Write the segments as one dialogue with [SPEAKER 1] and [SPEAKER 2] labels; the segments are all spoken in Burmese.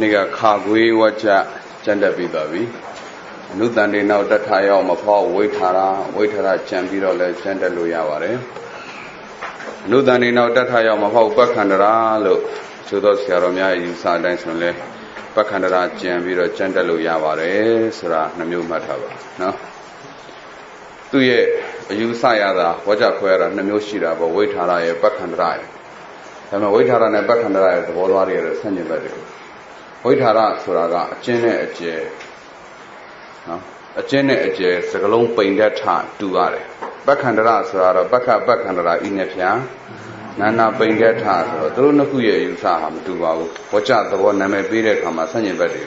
[SPEAKER 1] Nigga Kagui Wacha Chanda Bibabi Nutandi now that I am a power waitara Chambiro Chanda Luyavare Nutandi now that I am a power Bakandara look to those Yaromia you saw dancing Bakandara Chambiro Chanda Luyavare Sura Namu Matava no သူရဲ့အယူဆရတာဝါကြခွဲတာနှစ်မျိုးရှိတာပေါ့ဝိထာရရဲ့ပက္ခန္တရရဲ့ဒါပေမဲ့ဝိထာရနဲ့ပက္ခန္တရရဲ့သဘောသွားတွေရဲ့ဆန့်ကျင်ဘက်တွေဝိထာရဆိုတာကအကျဉ်းနဲ့အကျယ်နော်အကျဉ်းနဲ့အကျယ်စကလုံးပိန်တဲ့ထတူရတယ်ပက္ခန္တရဆိုတာတော့ပက္ခန္တရဤနဲ့ဖြာနာနာပိန်တဲ့ထဆိုတော့သူတို့နှစ်ခုရဲ့အယူဆဟာမတူပါဘူးဝါကြသဘောနာမည်ပေးတဲ့အခါမှာဆန့်ကျင်ဘက်တွေ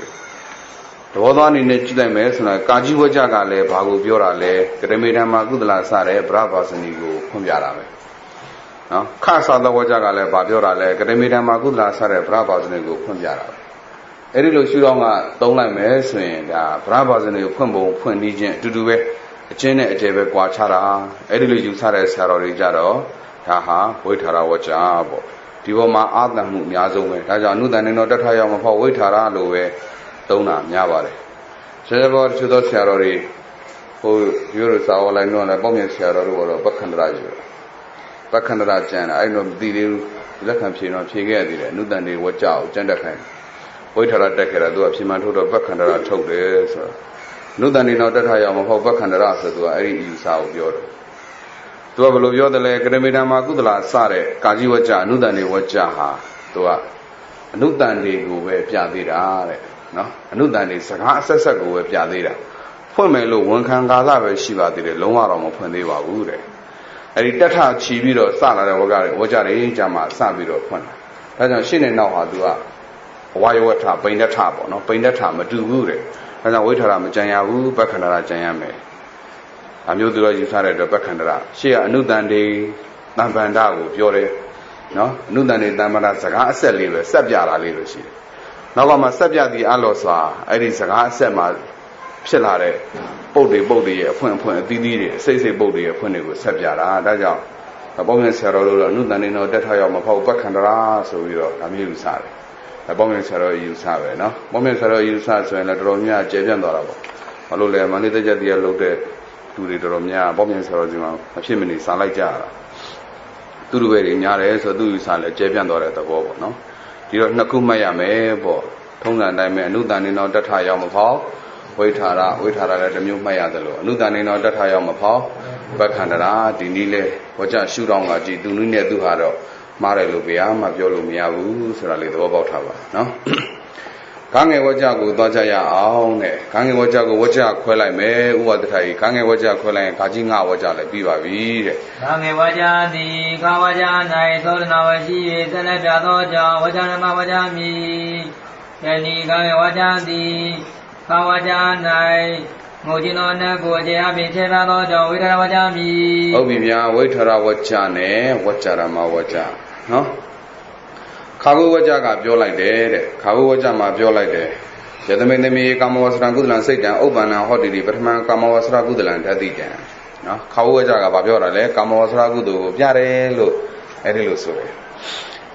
[SPEAKER 1] သဘောသားအနေနဲ့ကြည့်လိုက်မယ်ဆိုတော့ကာကြီးဝကြကလည်းဘာကိုပြောတာလဲကရမေဓမ္မာကုသလစတဲ့ဗရဘာစနီကိုဖွင့်ပြတာပဲနော်ခါသာသောဝကြကလည်းဘာပြောတာလဲကရမေဓမ္မာကုသလစတဲ့ဗရဘာစနီကိုဖွင့်ပြတာပဲအဲ့ဒီလိုရှုတော့ကသုံးလိုက်မယ်ဆိုရင်ဒါဗရဘာစနီကိုဖွင့်ပုံဖွင့်နည်းချင်းအတူတူပဲအချင်းနဲ့အကျယ်ပဲကွာခြားတာအဲ့ဒီလိုယူဆတဲ့ဆရာတော်တွေကြတော့ဒါဟာဝိထာရဝကြပေါ့ဒီပေါ်မှာအာသံမှုအများဆုံးပဲဒါကြောင့်အနုတန်နေတော်တထရောက်မဖို့ဝိထာရလို့ပဲသုံးတာများပါတယ်ဆရာတော်တို့သောဆရာတော်တွေဟိုရိုးရိုးစာဝလိုက်တော့လည်းပေါ့မြတ်ဆရာတော်တို့ကတော့ပက္ခန္တရယူပက္ခန္တရကျန်တာအဲ့တော့မသိသေးဘူးလက်ခံဖြေတော့ဖြေခဲ့ရသေးတယ်အနုတန်တွေဝကြအောင်ကျန်တက်ခိုင်းဝိထာရတက်ခဲ့တာသူကဖြေမှန်ထုတ်တော့ပက္ခန္တရထုတ်တယ်ဆိုတော့အနုတန်တွေတော့တက်ထားရအောင်မဟုတ်ပက္ခန္တရဆိုသူကအဲ့ဒီအယူဆကိုပြောတယ်သူကဘယ်လိုပြောတယ်လဲကရမေဓမ္မာကုသလာစတဲ့ကာကြီးဝကြအနုတန်တွေဝကြဟာသူကအနုတန်တွေကိုပဲပြသေးတာတဲ့နော်အနုတန်တွေစကားအဆက်ဆက်ကိုပဲပြသေးတာဖွင့်မယ်လို့ဝန်ခံကာလပဲရှိပါသေးတယ်လုံးဝတော့မဖွင့်သေးပါဘူးတဲ့အဲ့ဒီတထချီပြီးတော့စလာတဲ့ဝကြတွေကြာမှစပြီးတော့ဖွင့်တာဒါကြောင့်ရှင်းနေနောက်ဟာသူကဝါယဝထပိန်တထပေါ့နော်ပိန်တထမတူဘူးတဲ့ဒါကြောင့်ဝိထာရမကြံရဘူးပက္ခန္တရကြံရမယ်အမျိုးသူတော်ယူဆတဲ့အတွက်ပက္ခန္တရရှေ့ကအနုတန်တွေတံပန္ဒကိုပြောတယ်နော်အနုတန်တွေတံပန္ဒစကားအဆက်လေးပဲဆက်ပြတာလေးလို့ရှိတယ်နောက်ကမှဆက်ပြသည်အလောစွာအဲ့ဒီစကားအဆက်မှာဖြစ်လာတဲ့ပုတ်တွေရဲ့အဖွင့်အသီးတွေစိတ်ပုတ်တွေရဲ့အဖွင့်တွေကိုဆက်ပြတာဒါကြောင့်ပေါင်းရဆရာတော်တို့ကအနုတန်နေတော်တက်ထရောက်မဖောက်ပက္ခန္တရာဆိုပြီးတော့ဒါမျိုးယူဆတယ်ပေါင်းရဆရာတော်ယူဆပဲနော်ပေါင်းရဆရာတော်ယူဆဆိုရင်လည်းတော်တော်များကျေပြန့်သွားတာပေါ့ဘာလို့လဲမန္တလေးတက်တရားလုပ်တဲ့သူတွေတော်တော်များပေါင်းရဆရာတော်ဒီမှာမဖြစ်မနေစာလိုက်ကြရတာသူတို့ပဲတွေညားတယ်ဆိုသူယူဆလည်းကျေပြန့်သွားတဲ့သဘောပေါ့နော်ဒီတော့နှစ်ခုမှတ်ရမယ်ပေါ့ထုံးစံတိုင်းပဲအနုတန်နေတော်တထရောက်မဖောက်ဝိထာရလည်းတစ်မျိုးမှတ်ရတယ်လို့အနုတန်နေတော်တထရောက်မဖောက်ပက္ခန္တရာဒီနည်းလဲဝကြရှုထောင်းကကြည်သူနည်းနဲ့သူဟာတော့မှားတယ်လို့ဗျာမှပြောလို့မရဘူးဆိုတာလေးသဘောပေါက်ထားပါနော်ခန်းငယ်ဝကြကိုသွားကြရအောင်တဲ့ခန်းငယ်ဝကြကိုဝကြခွဲလိုက်မယ်ဥပဒထိုင်ခန်းငယ်ဝကြခွဲလိုက်ရင်ခါကြီးငါဝကြလည်းပြီးပါပြီတဲ့
[SPEAKER 2] ခန်းငယ်ဝကြသည်ခါဝကြ၌သောတနာဝရှိ၍သက်လက်ပြသောကြောင့်ဝကြနမဝကြမည်ယနေ့ခန်းငယ်ဝကြသည်ခါဝကြ၌ငိုခြင်းသောနတ်ကိုအခြေအပြင်ခြေပြသောကြောင့်ဝိထရဝကြမည်
[SPEAKER 1] ဟုတ်ပြီဗျာဝိထရဝကြနဲ့ဝကြရမဝကြနော်ခါဘုဝကြကပြောလိုက်တယ်တဲ့ခါဘုဝကြမှာပြောလိုက်တယ်ယသမိန်သမီးကာမဝဆရံကုသလံစိတ်တံဥပ္ပန္နဟောတိပထမကာမဝဆရကုသလံဓာတိတံနော်ခါဘုဝကြကပြောတာလဲကာမဝဆရကုသိုလ်ကိုပြတယ်လို့အဲ့ဒီလိုဆိုတယ်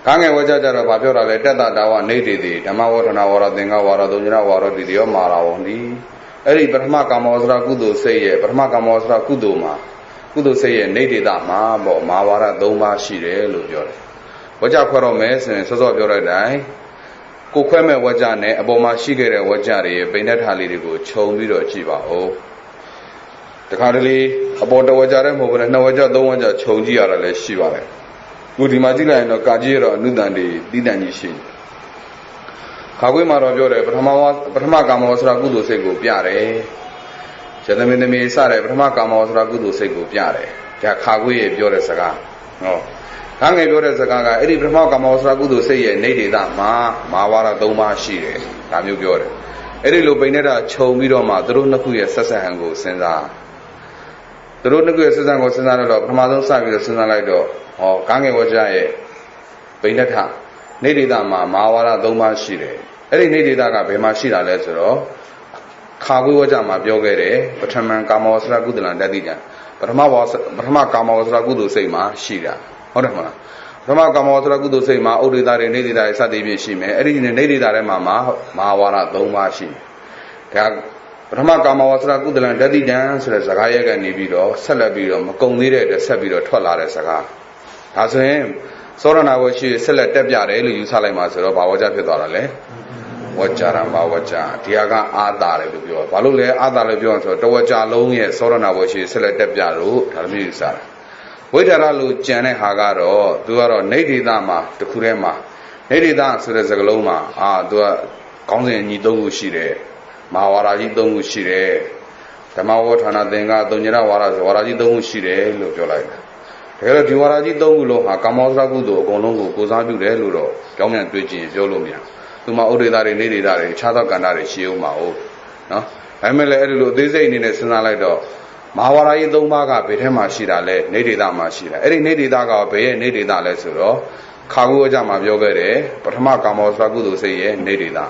[SPEAKER 1] ခါငယ်ဝကြကြတော့ပြောတာလဲတတ္တတာဝနေတိတိဓမ္မဝထနာဝရသင်္ကဝရသုံးညဝရတိတိရောမာရဝံဒီအဲ့ဒီပထမကာမဝဆရကုသိုလ်စိတ်ရဲ့ပထမကာမဝဆရကုသိုလ်မှာကုသိုလ်စိတ်ရဲ့နေတိတမှာပေါ့မာဝရ၃ပါးရှိတယ်လို့ပြောတယ်ဝကြခွဲတော့မယ်ဆိုရင်စောစောပြောတဲ့အတိုင်းကိုခွဲမဲ့ဝကြနဲ့အပေါ်မှာရှိခဲ့တဲ့ဝကြတွေရဲ့ပိဋကထာလေးတွေကိုခြုံပြီးတော့ကြည့်ပါဦးတခါတလေအပေါ်တဝကြတဲ့မဟုတ်ဘူးနဲ့နှစ်ဝကြသုံးဝကြခြုံကြည့်ရတာလည်းရှိပါတယ်ခုဒီမှာကြည့်လိုက်ရင်တော့ကာကြီးရောအနုတန်တွေတီးတန်ကြီးရှိခါခွေးမှာတော့ပြောတယ်ပထမကာမဝဆရာကုသိုလ်စိတ်ကိုပြတယ်ယသမိန်သမီးစတဲ့ပထမကာမဝဆရာကုသိုလ်စိတ်ကိုပြတယ်ဒါခါခွေးရဲ့ပြောတဲ့စကားဟောခန်းငယ်ပြောတဲ့စကားကအဲ့ဒီပထမကာမဝဆရာကုသိုလ်စိတ်ရဲ့နေဒေသမှာမာဝါရ၃ပါးရှိတယ်ဒါမျိုးပြောတယ်အဲ့ဒီလိုပိနေတာခြုံပြီးတော့မှသူတို့နှစ်ခုရဲ့ဆက်ဆက်ဟန်ကိုစဉ်းစားသူတို့နှစ်ခုရဲ့ဆက်ဆက်ကိုစဉ်းစားတော့ပထမဆုံးစပြီးတော့စဉ်းစားလိုက်တော့ဟောခန်းငယ်ဝကြရဲ့ပိနထနေဒေသမှာမာဝါရ၃ပါးရှိတယ်အဲ့ဒီနေဒေသကဘယ်မှာရှိတာလဲဆိုတော့ခါခွေးဝကြမှာပြောခဲ့တယ်ပထမကာမဝဆရာကုသလံတတိတံပထမကာမဝဆရာကုသိုလ်စိတ်မှာရှိတာဟုတ်တယ်မလား Rama Kamosra Kudusema, Udida, Nedida, Sadi Shime, Erin Nedida Mama, Mawara, Domashi. Rama Kamosra Kudulan, Daddy Dance, Zagaya and Nibido, Celebido, Makonire, the Sabido, Tola Saga. As him, Sorana was she selected Yare, Usalema, Bawaja Pedale, Wajaramba, Waja, Tiaga Ada, Balule, Ada Levion, Tawaja Long, Sorana was she selected Yaru, Talmusa. Waitaralu, Jane Hagaro, Duaro, Nedidama, the Kurema, Nedida, Surezagaloma, Dua, Konzi Nido Shire, Mawaraji Domu Shire, Tamawatana Denga, Donera Waras, Waraji Domu Shire, Lujolai. Here, Diwaraji Domulo, Hakamosra Gudo, Gonongo, Gozabu Luro, Gomian Twitchin, Jolomia, Tuma Odidari, Nedidari, Chata Ganari, Shiumao. No? Emily, this ain't in a Senalido. Mawarai Domaga, Betema Shirale, Nedida Mashira, Eri Nedidaga, Bay, Nedida Lesuro, Kaguajama Yogare, Patama Kamosra Gudu say, Nedida.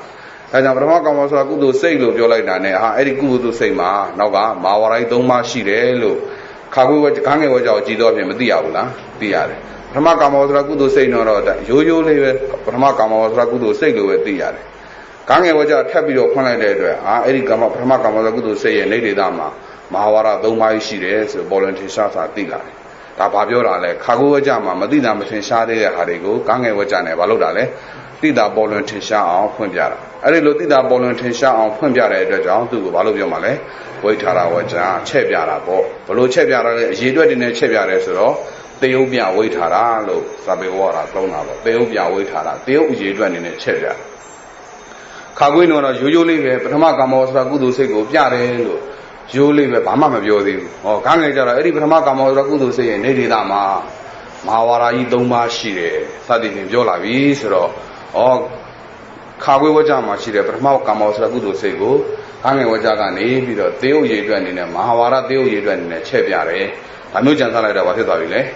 [SPEAKER 1] And Patama Kamosra Gudu say, Jolai, Eri Gudu say, Naga, Mawarai Doma Shire, Kagu Kange was our Jido Diaula, Diare. Pramakamo Ragudu say no, you live Pramakamo Ragudu say with Diare. Kange was a tabio Panade, Ericama Pramakamo Ragudu say, Lady Dama, Mahawara Doma Shire, volunteer Shata Dila. Tapabiora, Kagu Jama, Madina Machine Shade, Harigo, Kange Wajane, Valodale, Dida volunteer Shah on Punjara. I looked at that volunteer Shah on Punjara, the John to Valubio Male. Waitara Waja, Chebiara, Bolo Chebiara, Jidu in a Chebiara, Theobia Waitara, Sabiwara, Tonava, Theobia Waitara, Theo Jidu in a Chebia. Kaguino, you live a Pramakamos, Ragudu Sego, Piare, you live a Pama Biodi, or Kangaja, Eri Pramakamos, Ragudu say, Nedidama, Mawara Idoma Shire, Sadi Jola Visro, or Kaguajama Shire, Pramakamos, Ragudu Sego. Kange Wajagani, the Deo Yedwan in a Mahawara Deo Yedwan in a Chebiare, Amujan Salada Watabile,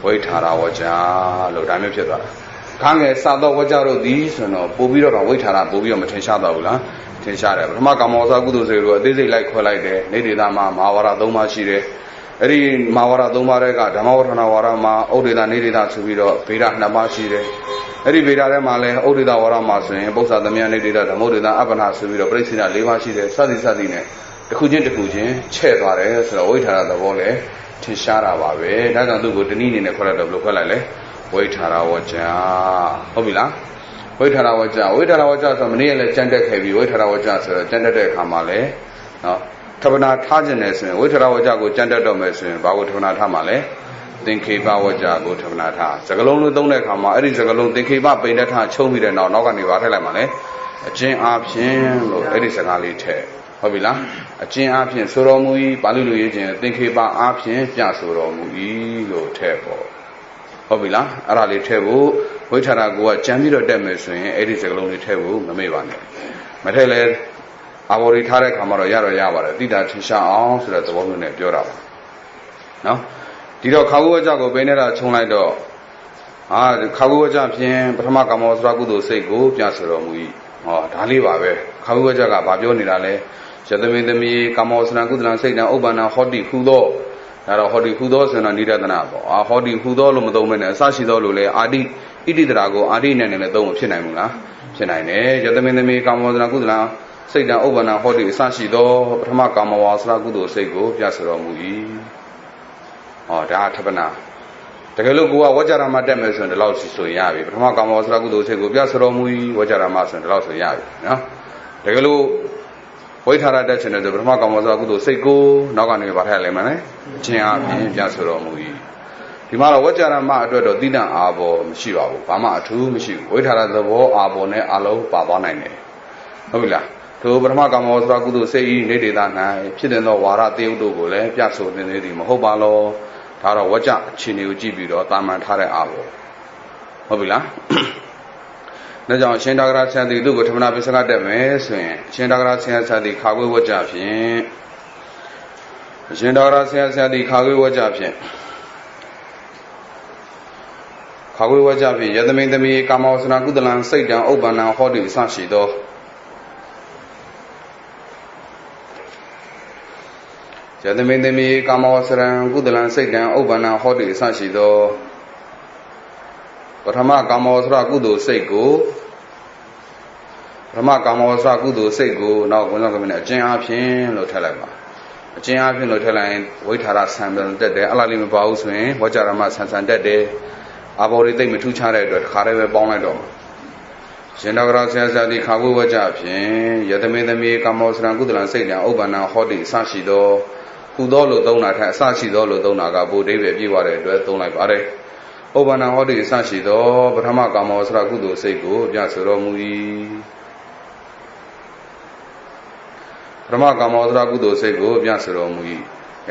[SPEAKER 1] Waitara Waja, Lodame Peta. Kange Sado Wajaro these, no, Bobiro, Waitara, Bobio Matenshadola, Tenshara, Makamosa Gudu Zero, they like Colide, Nedidama, Mawara Doma Shire, Eri Mawara Domarega, Damawara Warama, Odida Nedida Subido, Pira Namashire. Eri Vidare Male, Odida Waramas, both of the Mianida, the Modina Abana Subido, Bracina, Levashide, Sadi Sadine, the Kujin, Chevare, so Waitara the Vole, Tishara Babe, doesn't do good in a color of Locale, Waitara Waja, Obila, Waitara Waja, some nearly gender heavy, Waitara Waja, gender Kamale, Tabana Tajanes, Waitara Wajago, gender domes, Bawatuna Tamale. Think about what Jago to Nata. Zagalon don't let come out. It is a galon, think about being that time, show me the no, not any water lemon. A chain up, it is a galite. Hobila, a chain up in Soromui, Balu, think about up in Jasoro, go table. Hobila, a rally table, which are a go a champion demonstration, it is a lonely table, the Mavan. Matele, our retired Camara Yara Yava, did that Tisha on so that the woman at Jora. No? Dido Kawajago Benera Chonaido. The Kawaja, Pramakamos Ragudo say go, Jasaromui, or Talibabe, Kawajaga, Babionidale, Shadami the Me, Kamos Nagudan say now Obana Hodi Hudo, that are Hodi Hudos and Anita Danabo, a Hodi Hudo Lomodomen, Sashidole, Adi, Ididrago, Adin and the Dome of Chinamula, Chinane, Jadami the Me, Kamos Nagudla, say now Obana Hodi, Sashido, Pramakamos Ragudo say go, Jasaromui. Oh, that Tabana. The Galugua, Wajarama damage and the Lao Yavi, Pramakam was Ragudo, Yasaromui, Wajaramas and the Lao Yavi. The Galu, Waitara Dutch and the Pramakam was Ragudo, Sego, Nogani Bahalemane, Chia, Yasaromui. Timara Wajarama, Dina Abo, Shiva, Pama, two Mishi, Waitara the War, Abone, Alo, Babanane. Novilla. To Pramakam was Ragudo, say, Nedidana, Chidano, Wara, Deodo, Piasso, Nedi, Mahobalo. Tara Waja, Chinu Gibido, Taman Tare Avo. Hobila Najan Shendagra said the Dugo Tamana Pisana de Mes, Shendagra said the Kagu Wajapian. Shendagra said the Kagu Wajapian. Kagu Wajapi, Yadamin the Me, Kamos and Gudalan, say down, open and holding Sanshido. Jadamin the Me, Kamos and Gudalan, say down, open and holding Sanshido. ပထမကာမောစရကုသိုလ်စိတ်ကိုနောက်ဘုန်းကြီးကမင်းအကျဉ်းအားဖြင့်လို့ထည့်လိုက်ပါအကျဉ်းအားဖြင့်လို့ထည့်လိုက်ရင်ဝိထာရဆံတက်တယ်အလားလေးမပါဘူးဆိုရင်ဝကြရမဆံတက်တယ်အာဘော်တွေသိမ့်မထူးခြားတဲ့အတွက်တစ်ခါတည်းပဲပေါင်းလိုက်တော့ရှင်တော်ကရောဆရာဆရာဒီခါဝဝကြဖြင့်ယတမေသမီးကာမောစရံကုသလံစိတ်တံဥပ္ပန္နဟောတိအစရှိသောကုသောလို့သုံးတာထက်အစရှိသောလို့သုံးတာကဘုဒ္ဓိပဲပြည့်သွားတဲ့အတွက်သုံးလိုက်ပါတယ်ဥပ္ပန္နဟောတိအစရှိသောပထမကာမောစရကုသိုလ်စိတ်ကိုပြဆိုတော်မူ၏ပထမကာမောစရကုသိုလ်စိတ်ကိုပြဆိုတော်မူ၏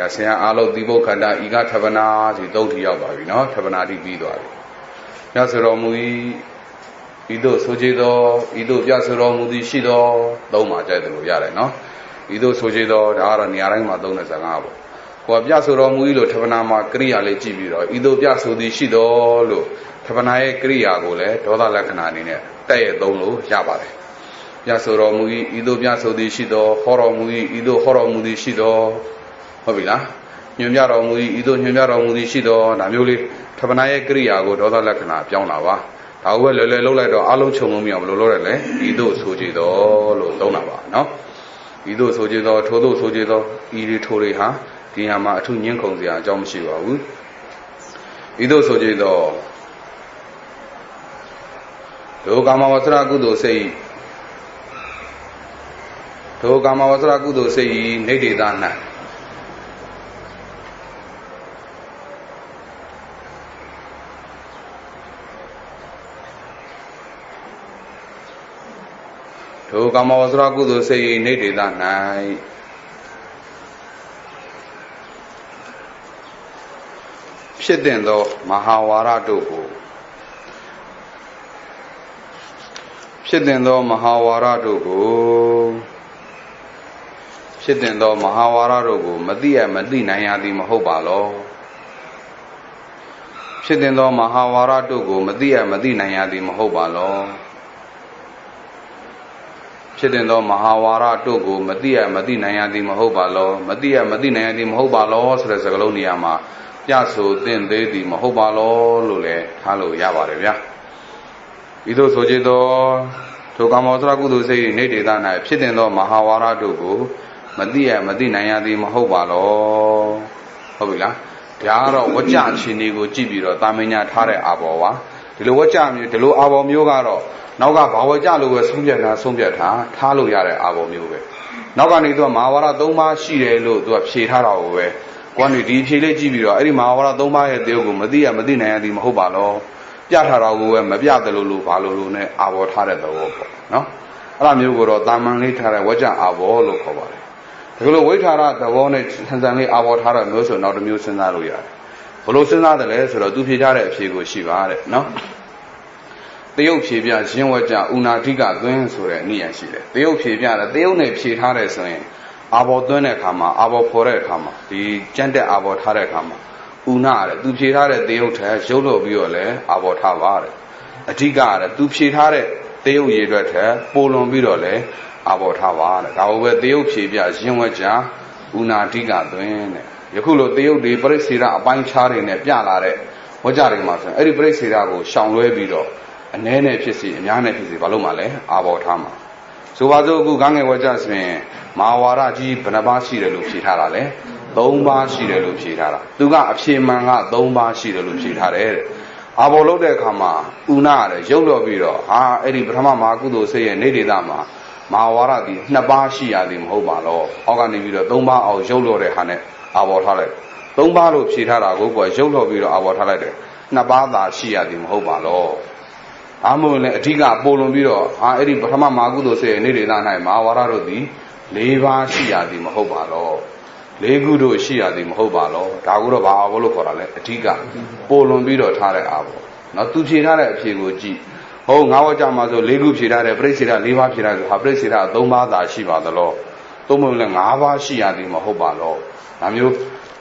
[SPEAKER 1] ။ဆရာအားလုံးသီပုခန္ဓာဤကထပနာဒီသုံးထီရောက်ပါပြီနော်ထပနာတိပြီးသွားပြီ။ပြဆိုတော်မူ၏ဤသို့ဆိုကြသောဤသို့ပြဆိုတော်မူသည်ရှိသောသုံးပါကြိုက်တယ်လို့ရတယ်နော်။ဤသို့ဆိုကြသောဒါကတော့နေရာတိုင်းမှာသုံးတဲ့စကားပေါ့။ကိုယ်ပြဆိုတော်မူ၏လို့ထပနာမှာကရိယာလေးကြည့်ပြီးတော့ဤသို့ပြဆိုသည်ရှိသောလို့ထပနာရဲ့ကရိယာကိုလည်းဒေါသလက္ခဏာအနေနဲ့တက်ရဲ့သုံးလို့ရပါတယ်။ပြဆိုတော်မူ၏ဤသို့ပြဆိုသည်ရှိသောဟောတော်မူ၏ဤသို့ဟောတော်မူသည်ရှိသောဟုတ်ပြီလားညွှန်ပြတော်မူ၏ဤသို့ညွှန်ပြတော်မူသည်ရှိသောဒါမျိုးလေးထပနာရဲ့ကရိယာကိုဒေါသလက္ခဏာပြောင်းလာပါဒါကိုပဲလွယ်လွယ်လုပ်လိုက်တော့အလုံးခြုံလုံးမရဘယ်လိုလုပ်ရလဲဤသို့ဆိုကြသောလို့သုံးတာပါနော်ဤသို့ဆိုကြသောထို့သို့ဆိုကြသောဤဒီထိုတွေဟာဒီဟာမှာအထုညှင်းခုန်စရာအကြောင်းမရှိပါဘူးဤသို့ဆိုကြသောဒုကာမဝဆရကုသိုလ်စိတ်ဒုကာမဝဆရကုသိုလ်စိတ်ဤနေဒေသ၌ဒုကာမဝဆရကုသိုလ်စိတ်ဤနေဒေသ၌ဖြစ်တဲ့သောမဟာဝါဒတို့ကိုဖြစ်တဲ့သောမဟာဝါဒတို့ကိုမသိနိုင်ရသည်မဟုတ်ပါလောဖြစ်တဲ့သောမဟာဝါဒတို့ကိုမသိနိုင်ရသည်မဟုတ်ပါလောဖြစ်တဲ့သောမဟာဝါဒတို့ကိုမသိနိုင်ရသည်မဟုတ်ပါလောမသိနိုင်ရသည်မဟုတ်ပါလောဆိုတဲ့စကားလုံးနေရာမှာပြဆိုသင်သေးသည်မဟုတ်ပါလောလို့လည်းထားလို့ရပါတယ်ဗျာဤသို့ဆိုကြသောထိုကာမောစရကုသိုလ်စိတ်နေဒေသ၌ဖြစ်တဲ့သောမဟာဝါဒတို့ကိုမသိနိုင်ရသည်မဟုတ်ပါလောဟုတ်ပြီလားဒါကတော့ဝကြချင်းတွေကိုကြည့်ပြီးတော့တာမညာထားတဲ့အာဘော်ပါဒီလိုဝကြမျိုးဒီလိုအာဘော်မျိုးကတော့နောက်ကဘာဝကြလို့ပဲဆုံးဖြတ်ထားလို့ရတဲ့အာဘော်မျိုးပဲနောက်ကနေသူကမဟာဝါဒ၃ပါးရှိတယ်လို့သူကဖြေထားတာကိုပဲကိုကနေဒီဖြေလေးကြည့်ပြီးတော့အဲ့ဒီမဟာဝါဒ၃ပါးရဲ့တရားကိုမသိနိုင်ရသည်မဟုတ်ပါလောပြထားတာကိုပဲမပြတယ်လို့ဘာလို့နဲ့အာဘော်ထားတဲ့သဘောပေါ့နော်အဲ့လိုမျိုးကိုတော့တာမန်လေးထားတဲ့ဝကြအာဘော်လို့ခေါ်ပါတယ်ဒီလိုဝိထာရသဘောနဲ့ဆန်ဆန်လေးအာဘော်ထားတဲ့မျိုးဆိုနောက်တစ်မျိုးစဉ်းစားလို့ရတယ်ဘလို့စဉ်းစားတယ်လဲဆိုတော့သူဖြေထားတဲ့အဖြေကိုရှိပါတဲ့နော်တယုတ်ဖြေပြရင်းဝကြဥနာဓိကသွင်းဆိုတဲ့နိယံရှိတယ်တယုတ်ဖြေပြတယ်တယုတ်နဲ့ဖြေထားတယ်ဆိုရင်အာဘော်သွင်းတဲ့အခါမှာအာဘော်ဖော်တဲ့အခါမှာဒီကြမ်းတက်အာဘော်ထားတဲ့အခါမှာဥနာတဲ့သူဖြေထားတဲ့တယုတ်ထဲရုပ်လို့ပြီးတော့လဲအာဘော်ထားပါတဲ့အဓိကတဲ့သူဖြေထားတဲ့တယုတ်ရည်အတွက်ထဲပိုလွန်ပြီးတော့လဲအာဘော်ထားပါတဲ့ဒါကိုပဲတယုတ်ဖြေပြရင်းဝကြဥနာဓိကသွင်းတဲ့ယခုလိုတယုတ်ဒီပရိစ္ဆေဒအပိုင်းခြားတွေနဲ့ပြလာတဲ့ဝကြတွေမှာဆိုရင်အဲ့ဒီပရိစ္ဆေဒကိုရှောင်လွဲပြီးတော့အနည်းနဲ့ဖြစ်စီအများနဲ့ဖြစ်စီဘာလို့မှလဲအာဘော်ထားမှာဆိုပါစို့အခုကငယ်ဝကြဆိုရင်မဟာဝါဒကြီးဘယ်နှပါးရှိတယ်လို့ဖြေထားတာလဲ၃ပါးရှိတယ်လို့ဖြေထားတာသူကအဖြေမှန်က၃ပါးရှိတယ်လို့ဖြေထားတယ်တဲ့အာဘော်လုပ်တဲ့အခါမှာဥနာရတယ်ရုပ်တော့ပြီးတော့အဲ့ဒီပထမမဟာကုသိုလ်စိတ်ရဲ့နေဒေသမှာမဟာဝါဒဒီ၂ပါးရှိရသည်မဟုတ်ပါလောအောက်ကနေပြီးတော့၃ပါးအောင်ရုပ်လို့တဲ့ဟာနဲ့အာဘော်ထားလိုက်၃ပါးလို့ဖြေထားတာကိုကရုပ်လို့ပြီးတော့အာဘော်ထားလိုက်တယ်၂ပါးသာရှိရသည်မဟုတ်ပါလောအားမို့လည်းအဓိကပိုလွန်ပြီးတော့အဲ့ဒီပထမမဟာကုသိုလ်စိတ်ရဲ့နေဒေသ၌မဟာဝါဒတို့သည်၄ပါးရှိရသည်မဟုတ်ပါလော၄ခုတို့ရှိရသည်မဟုတ်ပါလောဒါကိုတော့ဘာအာဘော်လို့ခေါ်တာလဲအဓိကပိုလွန်ပြီးတော့ထားတဲ့အာဘော်နော်သူဖြေထားတဲ့အဖြေကိုကြည့်ဟုတ်ငါးဝကြမှာဆို၄ခုဖြေထားတယ်ပြိစ္ဆေဒ၄ပါးဖြေထားတယ်ဟာပြိစ္ဆေဒ၃ပါးသာရှိပါသလောသုံးမလို့လည်း၅ပါးရှိရသည်မဟုတ်ပါလောဒါမျိုး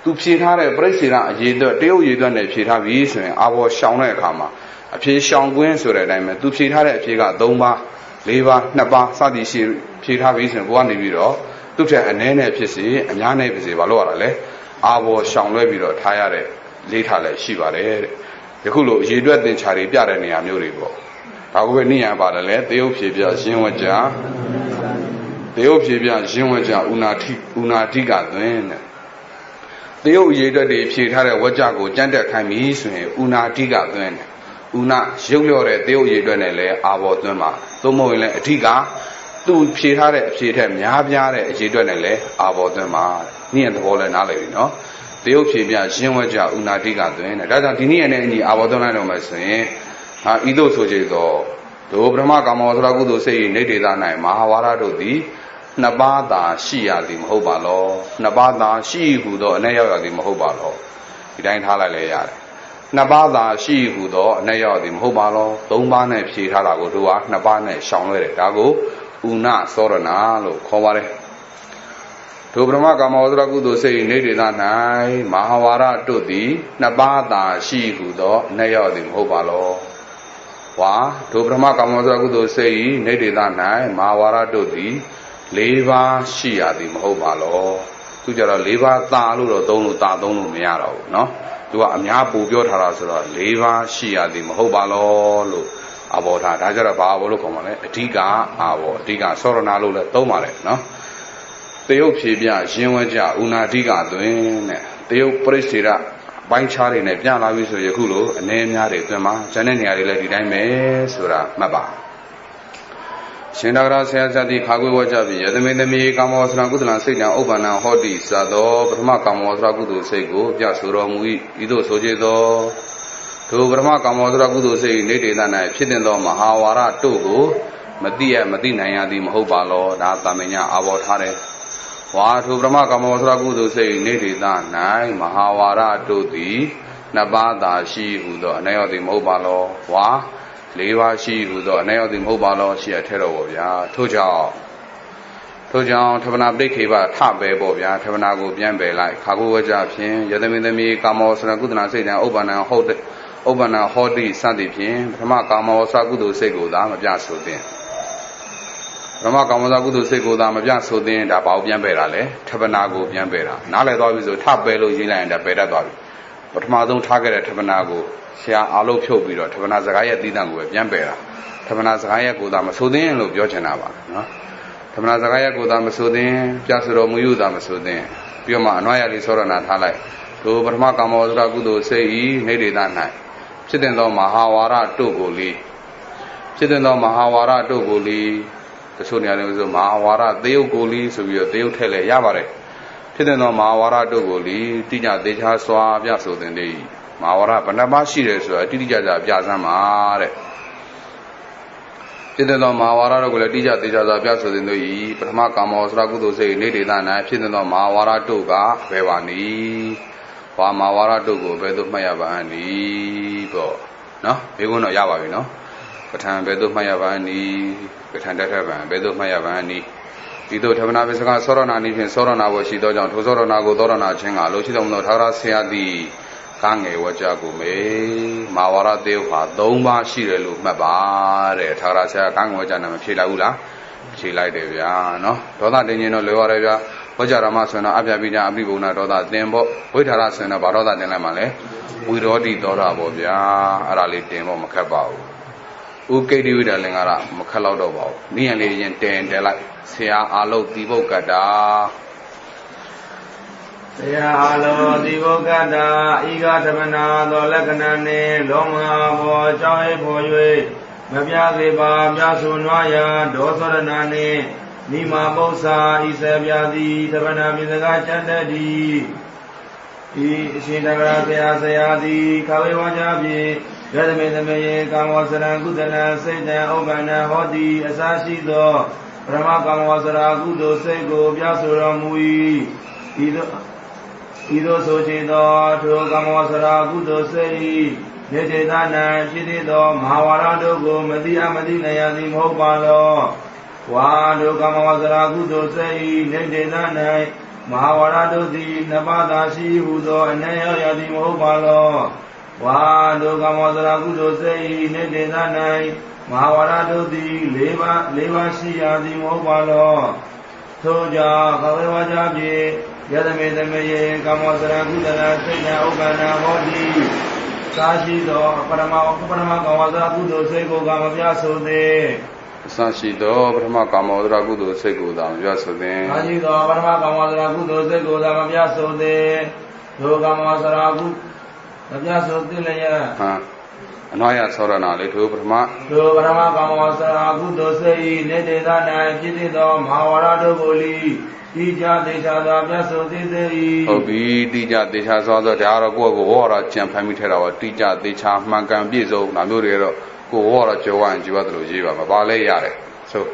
[SPEAKER 1] သူဖြေထားတဲ့ပြိစ္ဆေဒအရေးအတွက်တရုတ်ရေးအတွက်နဲ့ဖြေထားပြီဆိုရင်အာဘော်ရှောင်တဲ့အခါမှာအဖြေရှောင်ကွင်းဆိုတဲ့အတိုင်းပဲသူဖြေထားတဲ့အဖြေက၃ပါး၄ပါး၂ပါးစသည်ရှိဖြေထားပြီဆိုရင်ကိုကနေပြီးတော့သူ့ထက်အနည်းနဲ့ဖြစ်စေအများနဲ့ဖြစ်စေဘာလို့ရတာလဲအာဘော်ရှောင်လွဲပြီးတော့ထားရတဲ့လေးထားလည်းရှိပါတယ်တဲ့ Yakulo, ye dread in Chari Piara near Muribo. However, near Badale, the Opia, Shinwaja, the Opia, Shinwaja, Unatiga, then. The old ye dread she had a Wajago, Janda Kamis, Unatiga, then. Una, Shulore, the old ye dreadele, Abotuma, Tomo Tiga, two she had it, she had Yabia, she dreadele, Abotuma, near the whole and alley, no? The Opia, Shinwaja, Unatiga, then. That didn't any Abotona no Messin. Ido Sojido, the Obrama Kamotragudo say, Nedida Nai, Mahavara to thee, Nabada, Shia the Mahobalo, Nabada, she who do Naya the Mahobalo. It ain't Halalea. Nabada, she who do Naya the Mahobalo, Dombane, she Halago, Nabane, Shamre, Dago, Una, Sorana, Kovare. To Brahma Kamotragudo say, Nedida Nai, Mahavara to thee, Nabada, she who do Naya the Mahobalo. Wa, to Brahma Kamotragudo say, Nedida Nai, Mawara to thee. Leva Shia the Mahobalo. To Jara Leva Talu, Donu Tadonu Miaro, no? To Amiabu Yotarasura, Leva Shia the Mahobalo, Abota, Dajara Bavolo Comane, Tiga, Avo, Tiga, Soronalo, Tomare, no? Teo Pibia, Jinwaja, Una Tiga, Duene, Teo Presira, Banchari, Nepiana Viso Yakulo, and Nemiari, Tuma, Janania, Lady Dime, Sura, Maba. Shindagra says that the Kaguajabi, Yadamini Kamos Ragudan Sina Obana Hodi Sado, Brahma Kamos Ragudu Sego, Yasuram, Ido Sojedo, to Brahma Kamos Ragudu say, Nedana, Chidendo, Mahawara, Togo, Madia, Medina, Yadi Mahobalo, Datamina, Avotare. Wa to Brahma Kamos Ragudu say, Nedana, Mahawara, Todi, Nabada, she who the Nayadi Mobalo, Wa. Leva she who the nail the mobile, she a terror, ya, Toja. Toja, Tavana Brekiva, Tabe Bobia, Tavanago, Biambe, like Kaguaja, Yadamini Kamos, Ragudana say, Obana, hold it, Obana, Hodi, Sandy Pin, Ramakamo, Sagudo, Sego, Dama Jaso then. Ramakamo, Sagudo, Sego, Dama Jaso then, about Biambera, Tavanago, Biambera. Now let always a top bellow, and a better dog. But Madon target at Tavanago. Sia alo Pio, Tavanazaya Didango, Yambera, Tavanazaya Godama Sudin, Lo Yojanava, no? Tavanazaya Godama Sudin, Jasuro Muyudama Sudin, Pioma, Noya Lisorana Halai, to Brahma Kamodra Gudo say, Nedidanai, Chidendo Mahawara Togoli, Chidendo Mahawara Togoli, the Sonia Mahawara, Deo Goli, so we are Deo Tele Yavare, Chidendo Mahawara Togoli, Tina Deja Swa, Yaso than they. Mawara, Panamashi, so I did Jazamare. Chidano Mawara, Gulatija, Deja Piazza in the E, Pramakamos, Ragudo say, Nedana, Chidano Mawara Toga, Bevani, Mawara Togo, Bed of Mayavani, no, we go no Yava, no, but I'm Bed of Mayavani, but I'm that Bed of Mayavani. You don't have an Avisaka Sorona, even Sorona was she does not Sorona go Dorana Chenga, Lucidum no Tarasia di. Kange Wajagume, Mawara Deva, Doma Shirelu, Mabare, Tarasa, Kangwajana, Chilaula, Chila Devia, no? Toda Denino Levaria, Wajaramasana, Abia Abibuna, Toda Dembo, Witarasana, Baroda de la Male, Wirodi Dora Bobia, Arali Demo Macabao. Ukedi with a Lingara, Macalodo, nearly in 10 daylight, Sia Alo Divocada.
[SPEAKER 2] Ya alo divogada igatamana dolakanane longa bo chai bo yue mapya se ba mya su nwa ya dosorana ne nima bausa isabya di tabana misaga chandadi I shindagara saya di kawe waja bi yadame dame kamwasara gudana saida obana hodi asashi do brahma kamwasara gudo sego byasura mui Ido Sojido, to Gamosara, Gudo Sei, Nedana, Shidido, Mahawara Dogo, Madia Madina Yadim Hopalo, Wado Gamosara, Gudo Sei, Nedana, Mahawara Dodi, Nabada Shi, Hudo, and Naya Yadim Hopalo, Wado Gamosara, Gudo Sei, Nedana, Mahawara Dodi, Leva Shi Yadim Hopalo, Toja, Kavajabi. Yadame Kamasara Gudana Sena Ogana Hodi
[SPEAKER 3] Sashi do Parama Kawasa Kudo Seko Gamapya Sode.
[SPEAKER 1] Sashi do Parama Kamodra Kudo Seko Gamapya Sode.
[SPEAKER 3] Sashi do Parama Kawasa Kudo Seko Gamapya Sode. Do Gamasara Kudo Sode Laya.
[SPEAKER 1] Anaya Sorana Litu Parama.
[SPEAKER 3] Do Parama Kawasa Kudo Sei Nededa Najiti do Mawara do Goli. Tija Desha Dabya Sode Sei.
[SPEAKER 1] Obi Tija Desha Soda Dara Go Wara Champamitera, Tija Desha Mankan Bizo, Namurero, Go Wara Joan Jivatro Jiva, Bale Yare. So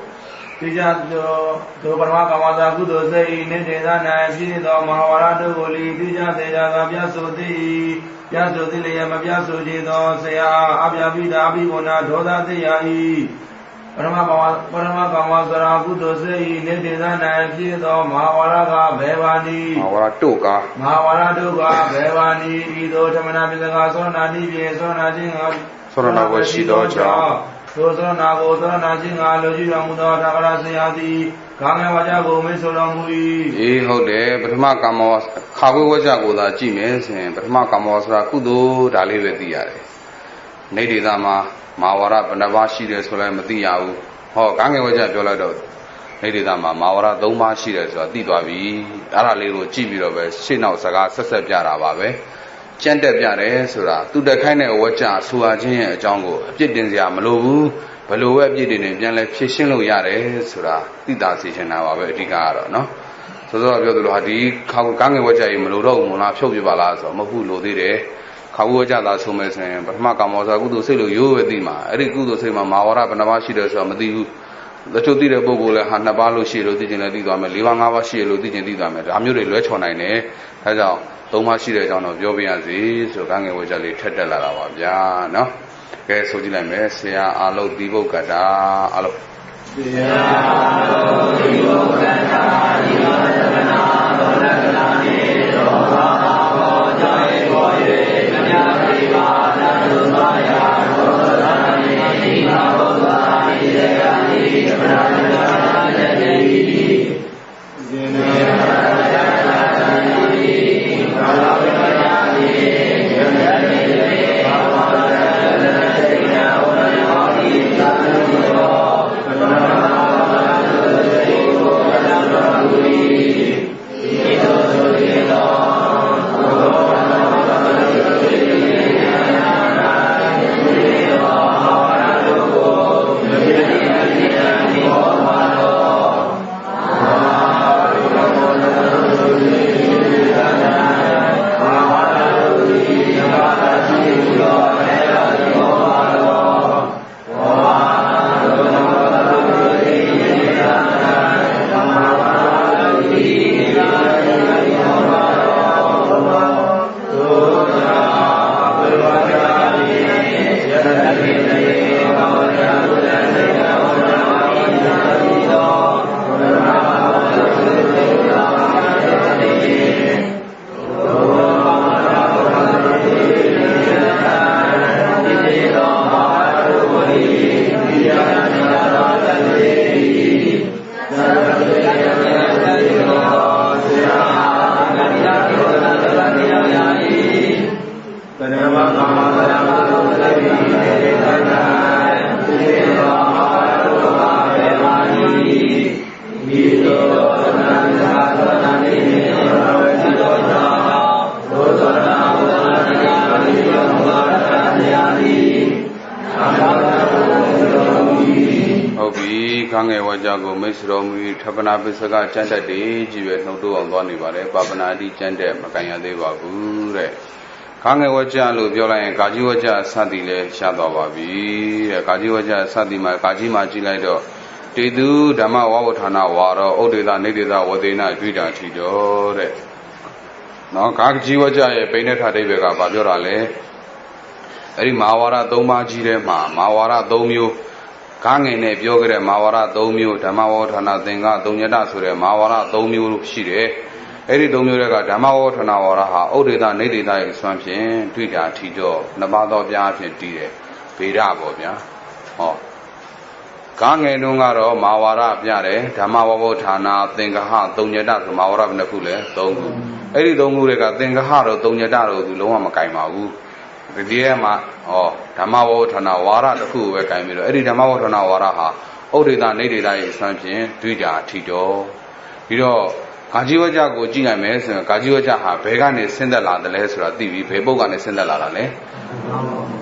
[SPEAKER 3] Tija do Parama Kawasa Kudo Sei Nededa Najiti do Mawara do Goli. Tija Desha Dabya Sode. Yasodile Yamabyasoji do Saya Abhyabida Abhivona Doda Deyahi Parama Kamasara Kudo Sei Nededa Najiti do Mahavaraga Bevani Mahavara Toka Bevani Ido Tamana Bisaga Sorana Divi Sorana Jinga
[SPEAKER 1] Sorana Vashidocha
[SPEAKER 3] Sorana Go Sorana Jinga Loji Ramuda Takara Sayadi Kame Vaja Gome Solamuri
[SPEAKER 1] Hode Parama Kamas Kabu Vaja Goda Jimes and Parama Kamasra Kudo Dali Vediare Nedidama Mawara Panavashi Solamatiau Ho Kange Vaja Jolado Nedidama Mawara Doma Shires or Didavi Araligo Jibiro Shinao Saga Sasa Jarababe Chente Piare Sura to the kind of Wacha Suajin Jango Jidinzia Malu Below web Jidin Janle Fishing Yare Sura Dida Station now Vertigaro no so the Hadi Kange Waja Mulu Mona Shobibalas or Mahu Lodire Kawaja Sumes and Makamosa Gudu Selu Yuedima Erikudo Sema Mawara Panavashi or Madiu the Chodira Bogo Hanabalo Shiro Dijana Didame Livanga Shiro Dijana Amuri Lechonine has out Toma Shire John of Jobiazi so Kange Wajali Tedala no Sojila Messia Alo Divo Gada Alo Kange Wajago Misromi Tapana Bisaga Chanda de Jivet Noto on Boni Bare Babana di Chande Makaya de Babure Kange Wajalu Viola and Kaji Waja Sadile Shadababi Kaji Waja Sadima Kaji Majilado Tedu Dama Wawatana Wara Odeda Nedida Wadena Vida Tidore No Kaji Waja Peneta Devega Babiorale Eri Mawara Doma Jirema Mawara Domio Kange Biogre Mawara Domio, Damawatana Denga, Donyada Sure, Mawara Domio Shire, Eri Domurega, Damawatana Waraha, Odeda Nedida Expansion, Twiga Tijo, Nabado Biapian Tide, Pira Bobia. Oh Kange Nungaro, Mawara Biare, Damawatana, Dengaha, Donyada, Mawara Napule, Dongu, Eri Domurega, Dengaharo, Donyada, Loma Kaimau. ဒီထဲမှာဓမ္မဝဋ္ဌနာဝါရတစ်ခုပဲကင်ပြီးတော့အဲ့ဒီဓမ္မဝဋ္ဌနာဝါရဟာဩဒေတာနေဒေတာရဲ့အစွမ်းဖြင့်ဒွိတာအထီတော်ပြီးတော့ကာကြီးဝကြကိုကြည့်နိုင်မယ်ဆိုရင်ကာကြီးဝကြဟာဘယ်ကနေဆင်းသက်လာတယ်လဲဆိုတာသိပြီးဘယ်ပုတ်ကနေဆင်းသက်လာတာလ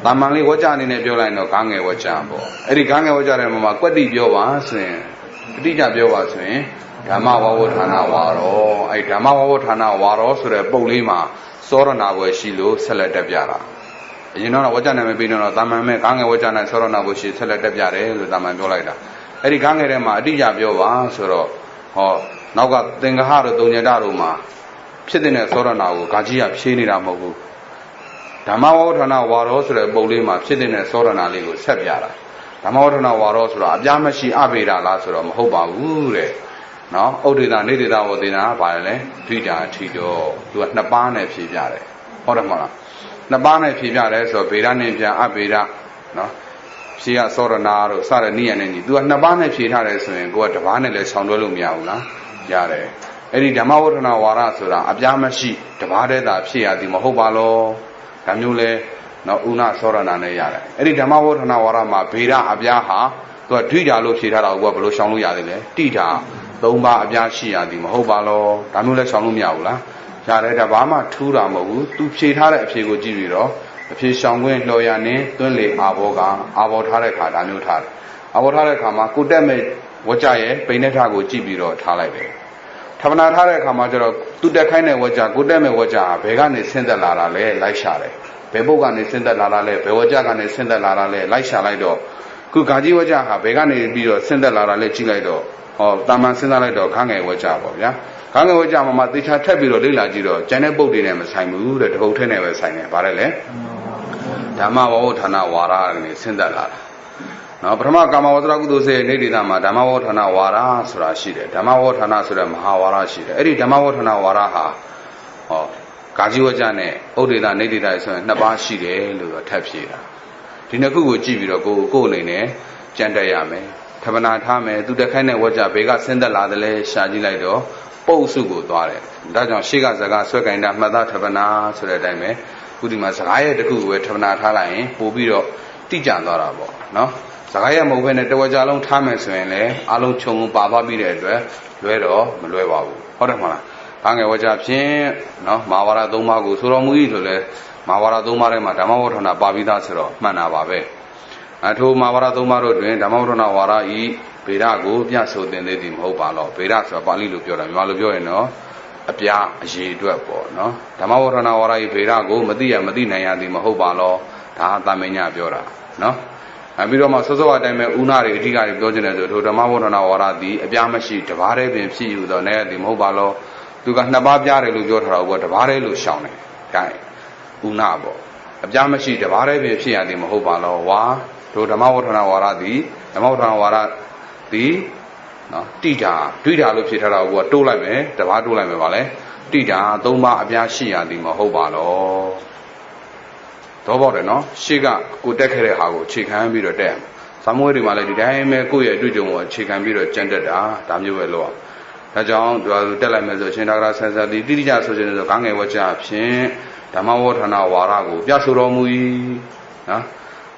[SPEAKER 1] ဲတာမန်လေးဝကြအနေနဲ့ပြောလိုက်တော့ကားငယ်ဝကြပေါ့အဲ့ဒီကားငယ်ဝကြတဲ့မှာကွက်တိပြောပါဆိုရင်အတိအကျပြောပါဆိုရင်ဓမ္မဝဝဋ္ဌနာဝါရောအဲ့ဓမ္မဝဝဋ္ဌနာဝါရောဆိုတဲ့ပုတ်လေးမှာစောရနာဘွယ်ရှိလို့ဆက်လက်တက်ပြတာအရင်တော့ဝကြနာမပြီးတော့တာမန်မဲ့ကားငယ်ဝကြနာစောရနာဘွယ်ရှိဆက်လက်တက်ပြတယ်လို့တာမန်ပြောလိုက်တာအဲ့ဒီကားငယ်ထဲမှာအတိအကျပြောပါဆိုတော့နောက်ကသင်္ဃဟတို့တုံညတတို့မှာဖြစ်တဲ့စောရနာကိုကာကြီးကဖြေးနေတာမဟုတ်ဘူးဓမ္မဝဋ္ဌနာဝါရောဆိုတဲ့ပုံလေးမှာဖြစ်တဲ့စောရနာလေးကိုဆက်ပြတာဓမ္မဝဋ္ဌနာဝါရောဆိုတာအပြားမရှိအဘေဒလားဆိုတော့မဟုတ်ပါဘူးတဲ့နော်ဩဒေတာနေဒေတာဝဒေနာကပါတယ်လေဒွိတာအထီတော်သူကနှစ်ပါးနဲ့ဖြေပြတယ်ဟုတ်တယ်မဟုတ်လားနှစ်ပါးနဲ့ဖြေပြတယ်ဆိုတော့ဗေဒနဲ့ပြန်အဘေဒနော်ဖြေကစောရနာတို့စတဲ့နိယနဲ့ညီသူကနှစ်ပါးနဲ့ဖြေထားတယ်ဆိုရင်ကိုကတစ်ပါးနဲ့လည်းဆောင်တွဲလို့မရဘူးလားရတယ်အဲ့ဒီဓမ္မဝဋ္ဌနာဝါရဆိုတာအပြားမရှိတစ်ပါးတည်းသာဖြစ်ရသည်မဟုတ်ပါလောဒါမျိုးလဲနော်ဥနာစောရနာနဲ့ရတယ်အဲ့ဒီဓမ္မဝဋ္ဌနာဝါရမှာဗေဒအပြားဟာသူကဒွိတာလို့ဖြေထားတာကိုကဘယ်လိုရှောင်လို့ရသေးလဲတိတာသုံးပါးအပြားရှိရသည်မဟုတ်ပါလောဒါမျိုးလဲရှောင်လို့မရဘူးလားရတယ်ဒါဘာမှထူးတာမဟုတ်ဘူးသူဖြေထားတဲ့အဖြေကိုကြည့်ပြီးတော့အဖြေရှောင်ခွင့်လှော်ရနဲ့တွင်းလေအာဘောကအာဘောထားတဲ့ခါဒါမျိုးထားတယ်အာဘောထားတဲ့ခါမှာကိုတက်မဲ့ဝကြရဲ့ပိဏ္ဏထကိုကြည့်ပြီးတော့ထားလိုက်တယ်ထပ်နာထားတဲ့အခါမှာကျတော့သူတက်ခိုင်းတဲ့ဝကြကိုတက်မဲ့ဝကြဟာဘယ်ကနေဆင်းသက်လာတာလဲလိုက်ရှာတယ်ဘယ်ပုတ်ကနေဆင်းသက်လာတာလဲဘယ်ဝကြကနေဆင်းသက်လာတာလဲလိုက်ရှာလိုက်တော့ခုဂါကြီးဝကြဟာဘယ်ကနေပြီးတော့ဆင်းသက်လာတာလဲကြည့်လိုက်တော့တာမန်စဉ်းစားလိုက်တော့ခန်းငယ်ဝကြပေါ့ဗျာခန်းငယ်ဝကြမှာသေချာထက်ပြီးတော့လေ့လာကြည့်တော့ကျန်တဲ့ပုတ်တွေနဲ့မဆိုင်ဘူးတဲ့တပုတ်ထဲနဲ့ပဲဆိုင်တယ်ဗါတယ်လေဓမ္မဝဋ္ဌနာဝါရကနေဆင်းသက်လာတာနော်ပထမကာမဝဇ္ဇကုသိုလ်စေနေဒေတာမှာဓမ္မဝဋ္ဌနာဝါရဆိုတာရှိတယ်ဓမ္မဝဋ္ဌနာဆိုတဲ့မဟာဝါရရှိတယ်အဲ့ဒီဓမ္မဝဋ္ဌနာဝါရဟာကာကြီးဝကြနဲ့ဥဒေတာနေဒေတာဆိုရင်နှစ်ပါးရှိတယ်လို့ထပ်ဖြေတာဒီနှစ်ခုကိုကြည့်ပြီးတော့ကိုယ်အနေနဲ့ကြံတက်ရမယ်ထပ်နာထားမယ်သူတက်ခိုင်းတဲ့ဝကြဘေကဆင်းသက်လာတယ်လဲရှာကြည့်လိုက်တော့ပုပ်စုကိုသွားတယ်ဒါကြောင့်ရှေ့ကစကားဆွဲကင်တာမှတ်သားထပ်နာဆိုတဲ့အတိုင်းပဲခုဒီမှာစကားရဲ့တခုကိုပဲထပ်နာထားလိုက်ရင်ပို့ပြီးတော့တိကျသွားတာပေါ့နော်စကားရမဟုတ်ဘဲနဲ့တဝကြလုံးထားမယ်ဆိုရင်လည်းအလုံးခြုံပါပါပြီးတဲ့အတွက်လွဲတော့မလွဲပါဘူးဟုတ်တယ်မလားဘာငယ်ဝကြဖြင့်နော်မာဝါရ၃ပါးကိုဆိုတော်မူ၏ဆိုလဲမာဝါရ၃ပါးထဲမှာဓမ္မဝဋ္ဌနာပါပြီးသားဆိုတော့မှန်တာပါပဲအထိုမာဝါရ၃ပါးတို့တွင်ဓမ္မဝဋ္ဌနာဝါရဤဗေဒကိုပြဆိုသင်သေးသည်မဟုတ်ပါတော့ဗေဒဆိုတာပါဠိလိုပြောတာမြန်မာလိုပြောရင်တော့အပြားအရေးအတွက်ပေါ့နော်ဓမ္မဝဋ္ဌနာဝါရဤဗေဒကိုမသိနိုင်ရသည်မဟုတ်ပါတော့ဒါသာမညပြောတာနော်ပြီးတော့မှစောစောအတိုင်းပဲဥနာတွေအဓိကတွေပြောချင်တယ်ဆိုထိုဓမ္မဝဋ္ဌနာဝါရသည်အပြားမရှိတပါးတည်းပင်ဖြစ်ယူသောနဲ့သည်မဟုတ်ပါလောသူကနှစ်ပါးပြားတယ်လို့ပြောထားတာကတပါးတည်းလို့ရှောင်တယ်ဒါဥနာပေါ့အပြားမရှိတပါးတည်းပင်ဖြစ်ရသည်မဟုတ်ပါလောဝါထိုဓမ္မဝဋ္ဌနာဝါရသည်ဓမ္မဝဋ္ဌနာဝါရသည်နော်တိတာဒွိတာလို့ဖြစ်ထားတာကတိုးလိုက်မယ်တပါးတိုးလိုက်မယ်ပါလေတိတာသုံးပါးအပြားရှိရသည်မဟုတ်ပါလောတော့ပေါ့တယ်နော်ရှေ့ကကိုတက်ခဲ့တဲ့ဟာကိုအခြေခံပြီးတော့တက်ဇာမွေးတွေမှာလည်းဒီတိုင်းပဲကိုယ့်ရဲ့အတွေ့အကြုံကိုအခြေခံပြီးတော့ကြံတက်တာဒါမျိုးပဲလို့အောင်ဒါကြောင့်သူတက်လိုက်မယ်ဆိုရှင်ဒါကရာဆန်ဆာတိတိကျဆိုခြင်းဆိုကားငယ်ဝကြဖြင့်ဓမ္မဝဋ္ဌနာဝါရကိုပြဆိုတော်မူ၏နော်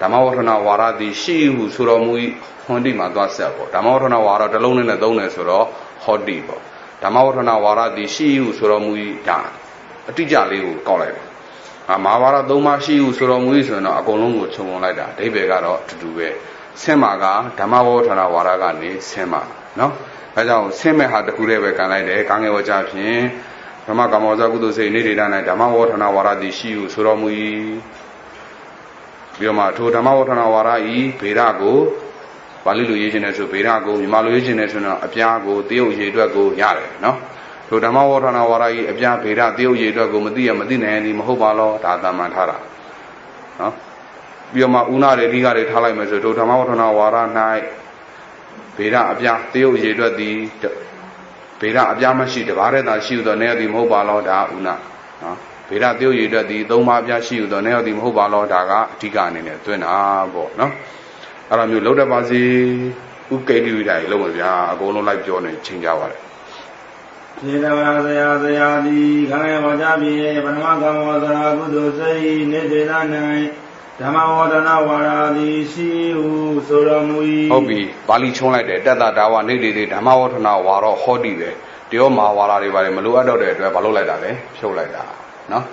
[SPEAKER 1] ဓမ္မဝဋ္ဌနာဝါရသည်ရှိဟုဆိုတော်မူ၏ဟွန်တိမှာသွားဆက်ပေါ့ဓမ္မဝဋ္ဌနာဝါရတစ်လုံးနဲ့သုံးတယ်ဆိုတော့ဟောတိပေါ့ဓမ္မဝဋ္ဌနာဝါရသည်ရှိဟုဆိုတော်မူ၏ဒါအတိအကျလေးကိုကောက်လိုက်တယ်မဟာဝါရ၃ပါးရှိဟုဆိုတော်မူ၏ဆိုရင်တော့အကုန်လုံးကိုခြုံငုံလိုက်တာအဓိပ္ပာယ်ကတော့အတူတူပဲဆင်းမှာကဓမ္မဝဋ္ဌနာဝါရကနေဆင်းမှာနော်ဒါကြောင့်ဆင်းမဲ့ဟာတခုတည်းပဲကန်လိုက်တယ်ကာငယ်ဝကြဖြင့်ဓမ္မကာမောဇကုသိုလ်စိတ်နေဒေတာ၌ဓမ္မဝဋ္ဌနာဝါရသည်ရှိဟုဆိုတော်မူ၏ပြီးတော့မှထိုဓမ္မဝဋ္ဌနာဝါရဤဗေဒကိုပါဠိလိုရေးခြင်းနဲ့ဆိုဗေဒကိုမြန်မာလိုရေးခြင်းနဲ့ဆိုတော့အပြားကိုတရုတ်ရေအတွက်ကိုရတယ်နော်ထိုဓမ္မဝဋ္ဌနာဝါရဤအပြားဗေဒတရုတ်ရေအတွက်ကိုမသိနိုင်သည်မဟုတ်ပါလောဒါသာမန်ထားတာနော်ပြီးတော့မှဥနာတွေအဓိကတွေထားလိုက်မယ်ဆိုထိုဓမ္မဝဋ္ဌနာဝါရ၌ဗေဒအပြားတရုတ်ရေအတွက်သည်ဗေဒအပြားမရှိတပါးတည်းသာရှိသောနေရသည်မဟုတ်ပါလောဒါဥနာနော်ဗေဒတရုတ်ရေအတွက်သည်သုံးပါးအပြားရှိသောနေရသည်မဟုတ်ပါလောဒါကအဓိကအနေနဲ့တွင်းတာပေါ့နော်အဲ့လိုမျိုးလောက်တပါစီဥကိတိဝိဒ္ဓရေလုံးပါဗျာအကုန်လုံးလိုက်ပြောနေချိန်ကြပါတယ်
[SPEAKER 3] Seyadavasayasayadi, Kangavajabi, Panamakamavasara, Kudosai, Nededanai, Dhammavodana Varadi, Shiu, Suramui.
[SPEAKER 1] Obi, Bali Chonlite, Dada Dawa, Nidi, Dhammavodana Varo, Hodive, Dio Mawarari, Maluado, Balolada, show like that. No?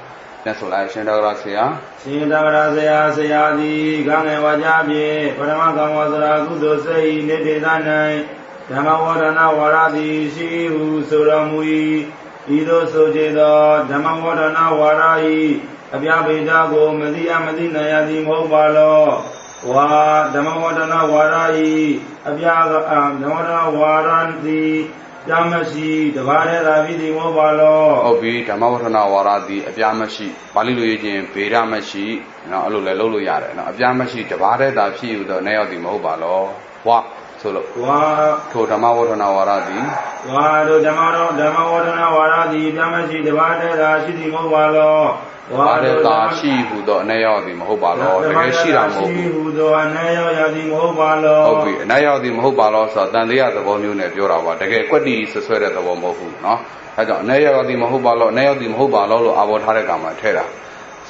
[SPEAKER 1] That's what I said.
[SPEAKER 3] Seyadavasayasayadi, Kangavajabi, Panamakamavasara, Kudosai, Nededanai, Dhammavodana Varadi, Shiu, Suramui. Ido Sojeda, Dhammavodana Varai, Abhyabeda Go, Madia Madina Yadi Mobalo, Wa Dhammavodana Varai, Dhammavodana Varanti, Yamashi, the Vare Ravidi Mobalo.
[SPEAKER 1] Obi, Dhammavodana Varadi, Abyamashi, Baliluji, Pedamashi, Lulu Yara, Abyamashi, the Vare, the Fiu, the Neo di Mobalo, Wa. Solo. Wa to Dhammavodana Varadi.
[SPEAKER 3] Wa to Dhammavodana Varadi, Yamashi, the Vare Rashidi Mobalo.
[SPEAKER 1] Wa to Dashi, who the Neo di Mobalo, the Gashira
[SPEAKER 3] who the Neo Yadi Mobalo.
[SPEAKER 1] Obi, Neo di Mobalo, so then they are the one unit, Yorava, the Gayquadi is the sweat of the Womohu, no? I don't Neo di Mobalo, Neo di Mobalo, about Harakama, Terra.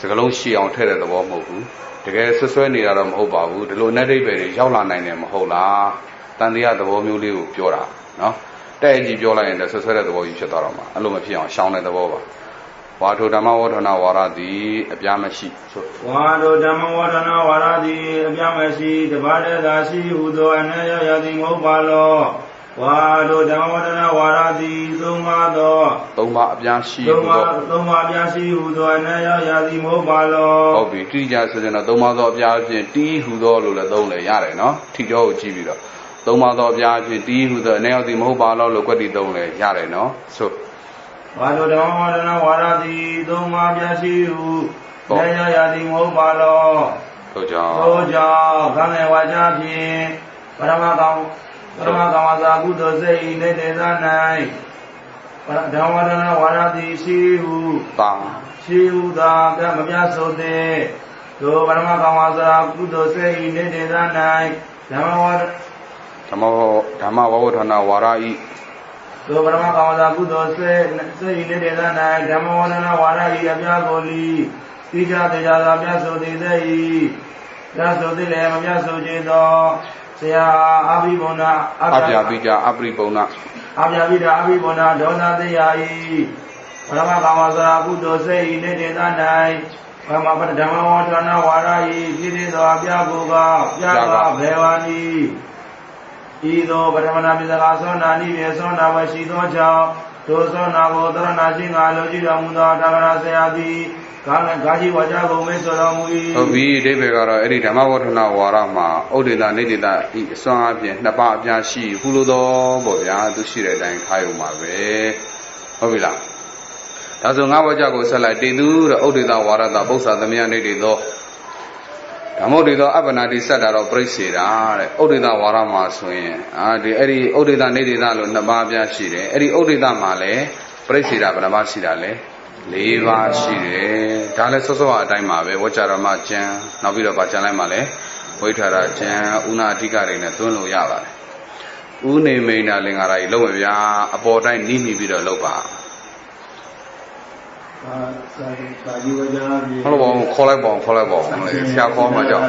[SPEAKER 1] Sagaloshi on Terra the Womohu. The Gay Suswani are Mobahu, the Lunari Berry, Jala Name Hola. Then the other one you live, Pura, no? There is Jola and the Society of the Voyage Chatarama, Alumapion, Shawn at the Vova. Watu Dhammavodana Varadi, Abyamashi.
[SPEAKER 3] Watu Dhammavodana Varadi, Abyamashi, the Vare Dashi, Udo, and Yadi Mobalo. Watu Dhammavodana Varadi, Zumado.
[SPEAKER 1] Toma Abyashi,
[SPEAKER 3] Toma Abyashi, Udo, and Yadi Mobalo.
[SPEAKER 1] Obi, Tija says in a Domado Abyashi, T. Hudo, Lula, Yare, no? Tijo Chibida. Domado Abyashi, T. Who the nail the Mobalo, Locati Dole, Yare, no? So.
[SPEAKER 3] Watu Dhammavodana Varadi, Toma Abyashi, Yadi Mobalo. Toja, Kame Wajabi, Paramakamaza, Kudosei, Nededanai, Dhammavodana Varadi, Shiu, Da, Mabyasote, to Paramakamaza, Kudosei, Nededanai,
[SPEAKER 1] Dhammavodana Varai.
[SPEAKER 3] To Paramakamaza, Kudosei, Nededanai, Dhammavodana Varai, Abyagoli, Tija, Abyasoti, Yasoti, Mabyasote, Saya Abibona,
[SPEAKER 1] Abyabija, Abribona,
[SPEAKER 3] Abibona, Dona de Yai, Paramakamaza, Kudosei, Nededanai, Dhammavodana Varai, Gido Abyagoga, Yaga, Bevani, Ido, Paramana Bizaso, Nani, Vesona, Vashido Chow, Toso, Nagodra, Nashi, Aloji, Ramunda, Tagara Sayadi, Gaji Wajago, Mesoramui.
[SPEAKER 1] Obi, Devegara, Eri Dhammavodana Varama, Odina, Nedida, Swabian, Napa, Yashi, Huludo, Bobia, Dushire, and Kayuma, Obila. That's on our Jago Salai, they do the Odida Varada, both of the Mianido. Amodido Abanadi said that of Bresira, Odida Varama swing, the Eri Odida Nedida, Nababia Shire, Eri Odida Male, Bresira, Banabashirale, Leva Shire, Talesoa Daimave, Wacharama Jan, Navida Bachala Male, Waitara Jan, Una Ticarina, Tunu Yava. Une Maina Lingara, Lovia, a boardai Nimi Vida Lopa. Hello, collarbone, Sia call my job.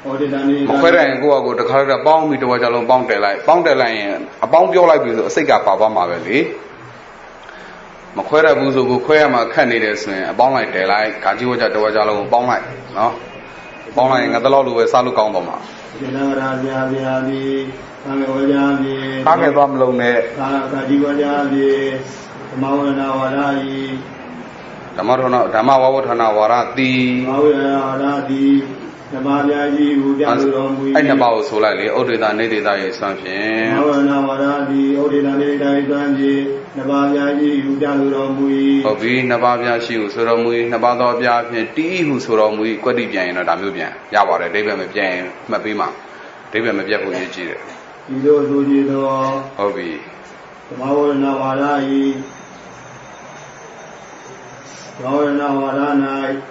[SPEAKER 1] Mokere go to Kara Bound me to watch along Bound Line, a bound your life with a cigar papa Maveli. Mokere Buzu go Quema candidates, a bound like daylight, Kajiwaja to watch along Bound Light, no? Bound Line at the Lord with Salu Kongoma. Hang Bam Lone, Dhammavodana Varadi. I never so likely, older than Nedida is something. Obi, Nababia, she was Soramui, Nababia, T. who Soramui, Quadibian, or Damubian, Yawara, David Mabian, Mabima, David Mabia, who you cheated.
[SPEAKER 3] do do
[SPEAKER 1] Hobby.
[SPEAKER 3] Mawana Warai Mawana Waranai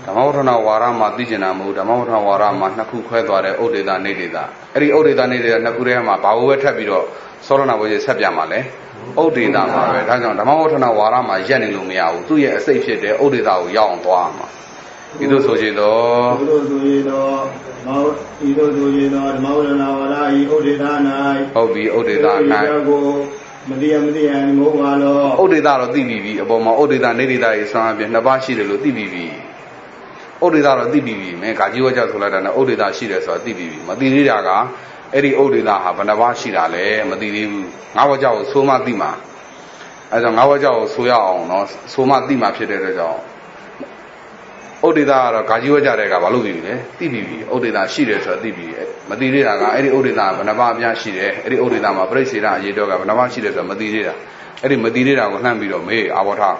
[SPEAKER 1] Tamauana Warama Dijanamu, Tamauana Warama, Naku Quedare, Odeda Nedida. Every Odeda Nedida, Nakurema, Bawa Tabiro, Sorana was a Sabiamale. Odeda, Tamauana Warama, Jenny Lumia, 2 years associated Odeda, Young Tuama. Ido Sojido, Mawana Warai, Odeda Nai, Hobby, Odeda Nai. Odeda DBV, Obama, Odeda Nedida is some Nabashi, the DBV. Odeda DBV, make a Jiwaja Solana, Odeda Shidas or DBV, Madiriaga, Eddie Odeda have an Abashi, Madiri, Navaja, Soma Dima. As an Navaja, Soya, no Soma Dima Shedder. Odeda, Kajiwaja, Valuvi, DBV, Odeda Shidas or DBV, Madiriaga, Eddie Odeda, Vanavia Shide, Eddie Odeda, Bracida, Yedoga, Vanavashidas, Madira. Eddie Madira was Nambido, May, Avata.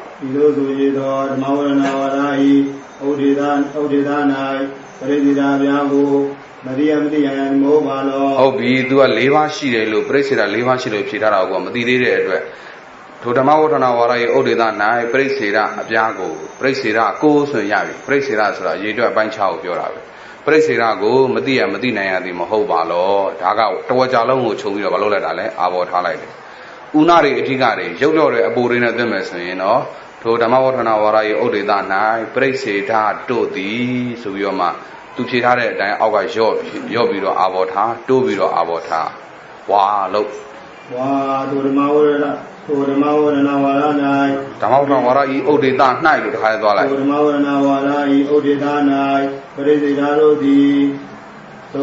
[SPEAKER 1] Odeda, Maria Mobile. Oh, we do a leva shilo, Bracida, leva shilo, Chitara, Madira. To the Mawatana Warai, Odeda, Nai, Bracida, Abiago, Bracida, Goes and Yavi, Bracida, Yedo, Banchao, Yoravi. Bracida, go, Medina, the Mahobalo, Taga, Tawajalo, Chumi, Valola, Avotale. Unari Tigari, Jolore, Aburina Demes, to the Mawatana Warai, Odeda, Nai, Bracida, Dodi, Suyoma, to Chitare, Awa Job, Yobiro Avota, Dobiro Avota. Wow, look. Wow, to the Mawatana Warai, Tamauana Warai, Odeda, Night, to high dollar. To the Mawatana Warai, Odeda, Nai, Bracida, Dodi, so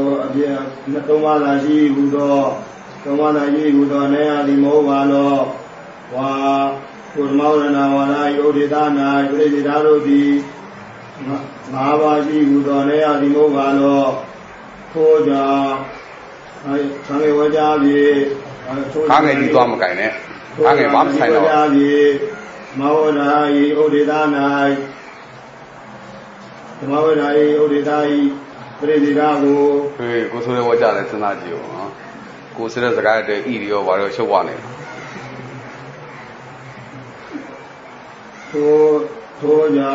[SPEAKER 1] Natomala, Udo. Tomana Yudonea di Movalo, Wa, Urmauna, Wana, Yodidana, Presidaro di Mavaji, Udonea di Movalo, Koja, Sangewajabi, Hangi di Tomkane, Hangi Mamsajabi, Mawanai, Odidana, Mawanai, Odidai, Presidago, Kusura Wajal, Sanagio. Consider the guy the idiot or Shawane. Toja,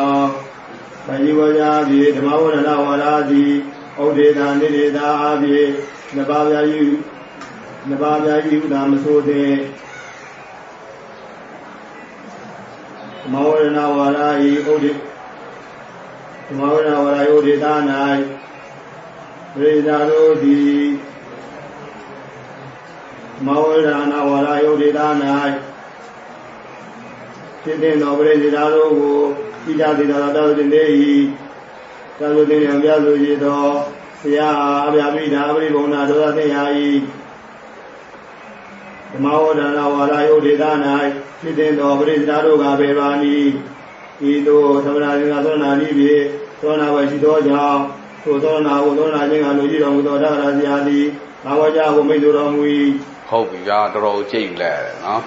[SPEAKER 1] Payiwaya, the Mawana Wadi, Odeda, Nida, Abi, Nabaya, you, Damasode, Mawana Warai, Mawana Warai, Odedana, Redaro di Mawana Warai, Odedana, sitting over Redaro, Ida di Dai, Saludin, Yazuido, Sia, Abia, Bona, Dai, Mawana Warai, Odedana, sitting over Redaro, Gabevani, Ido, Sabrina, Libi, Sona Vashidoja, Sona, Udona, Luigi, Raziadi, Awaja, who made the Hope you are the road chain lad, no?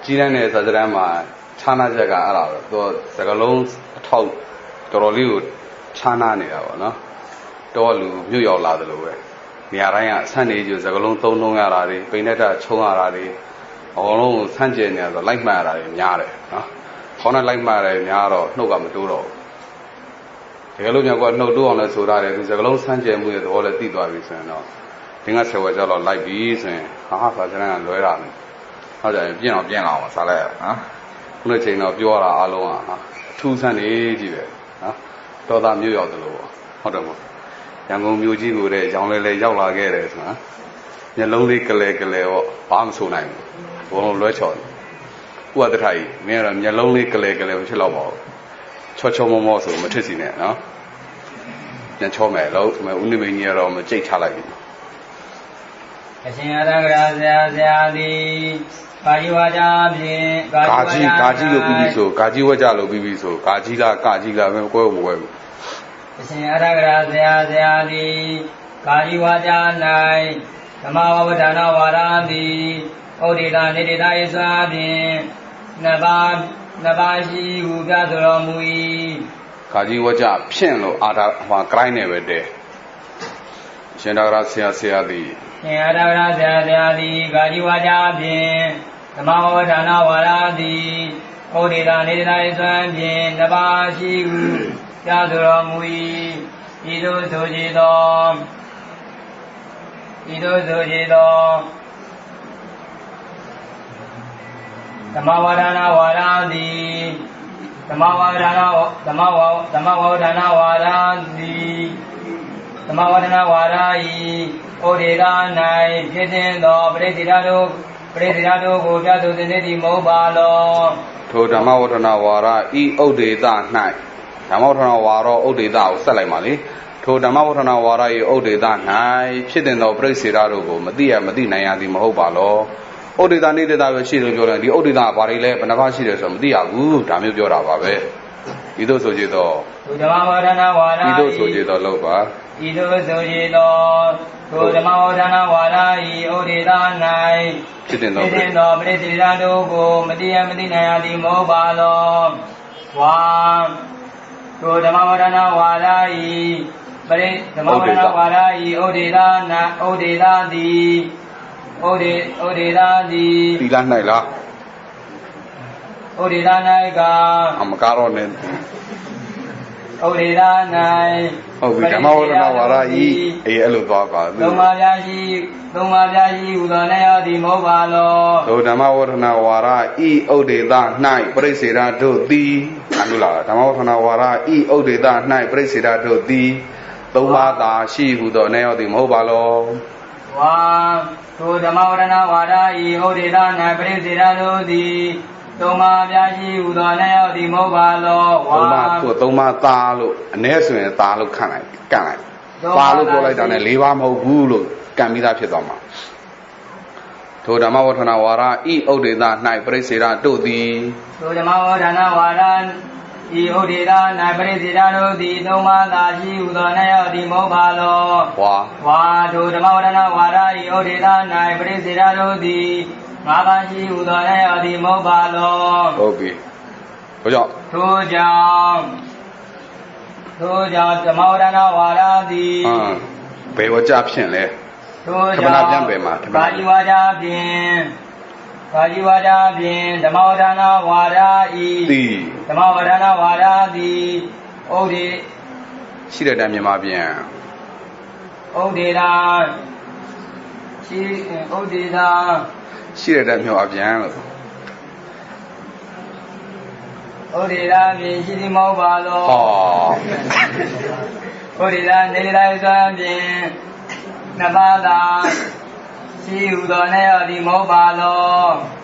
[SPEAKER 1] Chiran is a drama, Chana Jaga, Sagalons, Tau, Torolu, Chana, no? Tolu, New York Ladalo, Niaraya, San Ages, Sagalon, Tono Arari, Pineta, Chonarari, or Sanjay, the like Mara in Yare, no? Hona like Mara in Yaro, no Gamaduro. The Galunia got no do on the Sudare, the Sagalon Sanjay with all the Tito, no? Things I was all like bees and half a general lawyer. How do you know, Piano, Saleh, huh? Letting of Yora Aloha, 2 Sunday, huh? Toda New York, the law. How do you? Young Muji would a young lady, Yala Gares, huh? The lonely Calais, Palm Sunai, one Lechon. Who are the Thai? Near a lonely Calais, which I love. Chocho Momoso, Matisine, huh? Then Chome, low, my only near on the J. Chalai. Kaji lo bibiso, Kaji wajalo bibiso, Kajila, go. Kaji wajanai, Tamawadana Warandi, Odida, Nidida Isabi, Nabashi, Ugadramui. Kaji waja, Piano, Ada, one crying every day. ရှင်သာရဆရာဆရာသည်
[SPEAKER 2] ရှင်အတ္တဝရဆရာဆရာသည်ကာယဝါကြဖြင့်ဓမ္မဝဌာနဝါရသည်ဩဒေတာနေတိုင်းစွမ်းဖြင့်တပါရှိဟုကြားဆိုတော်မူ၏ဤသို့ဆိုကြသောဓမ္မဝဌာနဝါရသည်ဓမ္မဝဌာနဝါရသည်ဓမ္မဝဌာနဝါရ၏ဩဒေတာ၌ဖြစ်ခြင်းသောပရိသေရတို့ကိုပြဆိုသည်သည်မဟုတ်ပါလော
[SPEAKER 1] ထိုဓမ္မဝဋ္ဌနာဝါရဤဥဒေသ၌ဓမ္မဝဋ္ဌနာဝါရောဥဒေသကိုဆက်လိုက်ပါလေထိုဓမ္မဝဋ္ဌနာဝါရဤဥဒေသ၌ဖြစ်တဲ့သောပရိသေရတို့ကိုမသိနိုင်ရသည်မဟုတ်ပါလောဥဒေသနေဒေသပဲရှိလို့ပြောတယ်ဒီဥဒေသကဘာတွေလဲဘယ်နှပါရှိတယ်ဆိုတော့မသိရဘူးဒါမျိုးပြောတာပါပဲဤသို့ဆိုကြသော
[SPEAKER 2] ဓမ္မဝဋ္ဌနာဝါရဤ
[SPEAKER 1] သို့ဆိုကြသောလောက်ပါ
[SPEAKER 2] ဤသို့ဆိုကြသောထိုဓမ္မဝဋ္ဌနာဝါရဤဥဒေသ၌
[SPEAKER 1] ဖြစ်တဲ့သော
[SPEAKER 2] ပရိသေရတို့ကိုမသိနိုင်ရသည်မဟုတ်ပါလောဝါထိုဓမ္မဝဋ္ဌနာဝါရဤဓမ္မဝဋ္ဌနာဝါရဤဥဒေသသည်
[SPEAKER 1] သီလ၌လား
[SPEAKER 2] ဥဒေသ၌ကအ
[SPEAKER 1] မကတော့နဲ့
[SPEAKER 2] ဥဒေသ၌
[SPEAKER 1] ဟုတ်ပြီဓမ္မဝဋ္ဌနာဝါရဤအဲ့လိုသွားပါ
[SPEAKER 2] သုံးပါးပြားရှိဟူသောနဲ့ရသည်မဟုတ်ပါလော
[SPEAKER 1] ထိုဓမ္မဝဋ္ဌနာဝါရဤဥဒေသ၌ပရိစေရတို့သည်အလိုလားဓမ္မဝဋ္ဌနာဝါရဤဥဒေသ၌ပရိစေရတို့သည်သုံးပါးသာရှိဟူသောနဲ့ရသည်မဟုတ်ပါလော
[SPEAKER 2] ဝါထိုဓမ္မဝဋ္ဌနာဝါဒဤဥဒေသ၌ပရိသေရတို့သည်သုံးပါးပြားရှိဟူသောနဲ့ရသည်မဟုတ်ပါလောဝါ
[SPEAKER 1] သုံးပါးသားလို့အ ਨੇ ဆိုရင်သားလို့ခန့်လိုက်ကန့်လိုက်ပါလို့ပြောလိုက်တာနဲ့၄ပါးမဟုတ်ဘူးလို့ကန့်ပြီးသားဖြစ်သွားမှာထိုဓမ္မဝဋ္ဌနာဝါရဤဥဒေသ၌ပရိစေရတို့သည်
[SPEAKER 2] ထိုဓမ္မဝဋ္ဌနာဝါဒဤဥဒေသ၌ပရိသေရတို့သည်သုံးပါးသာရှိဟူသောနဲ့ရသည်မဟုတ်ပါလောဝါထိုဓမ္မဝဋ္ဌနာဝါဒဤဥဒေသ၌ပရိသေရတို့သည်ငါးပါးရှိဟူသောနဲ့ရသည်မဟုတ်ပါလော
[SPEAKER 1] ဟုတ်ပြီထိုကြောင့်
[SPEAKER 2] ဓမ္မဝဋ္ဌနာဝါဒသည်
[SPEAKER 1] ဘယ်ဝကြဖြင့်လဲ
[SPEAKER 2] ခမနာ
[SPEAKER 1] ပြန်ပဲမှာ
[SPEAKER 2] ဘာကြီးဝါကြဖြင့်ဓမ္မဝဋ္ဌနာဝါဒဤဓမ္မဝဋ္ဌနာဝါဒသည်ဥဒေ
[SPEAKER 1] ရှိတဲ့တည်းမြန်မာပြန်
[SPEAKER 2] ဥဒေတာရှိတဲ့တ
[SPEAKER 1] ည်းမြန်မာပြန်လို့
[SPEAKER 2] ဥဒေတာပြင်ရှိသည်မဟုတ်ပါလောဥဒေတာနေလိုက်စွမ်းဖြင့်နှစ်ပါးသာရှိဟူသောနဲ့ရသည်မဟုတ်ပါလော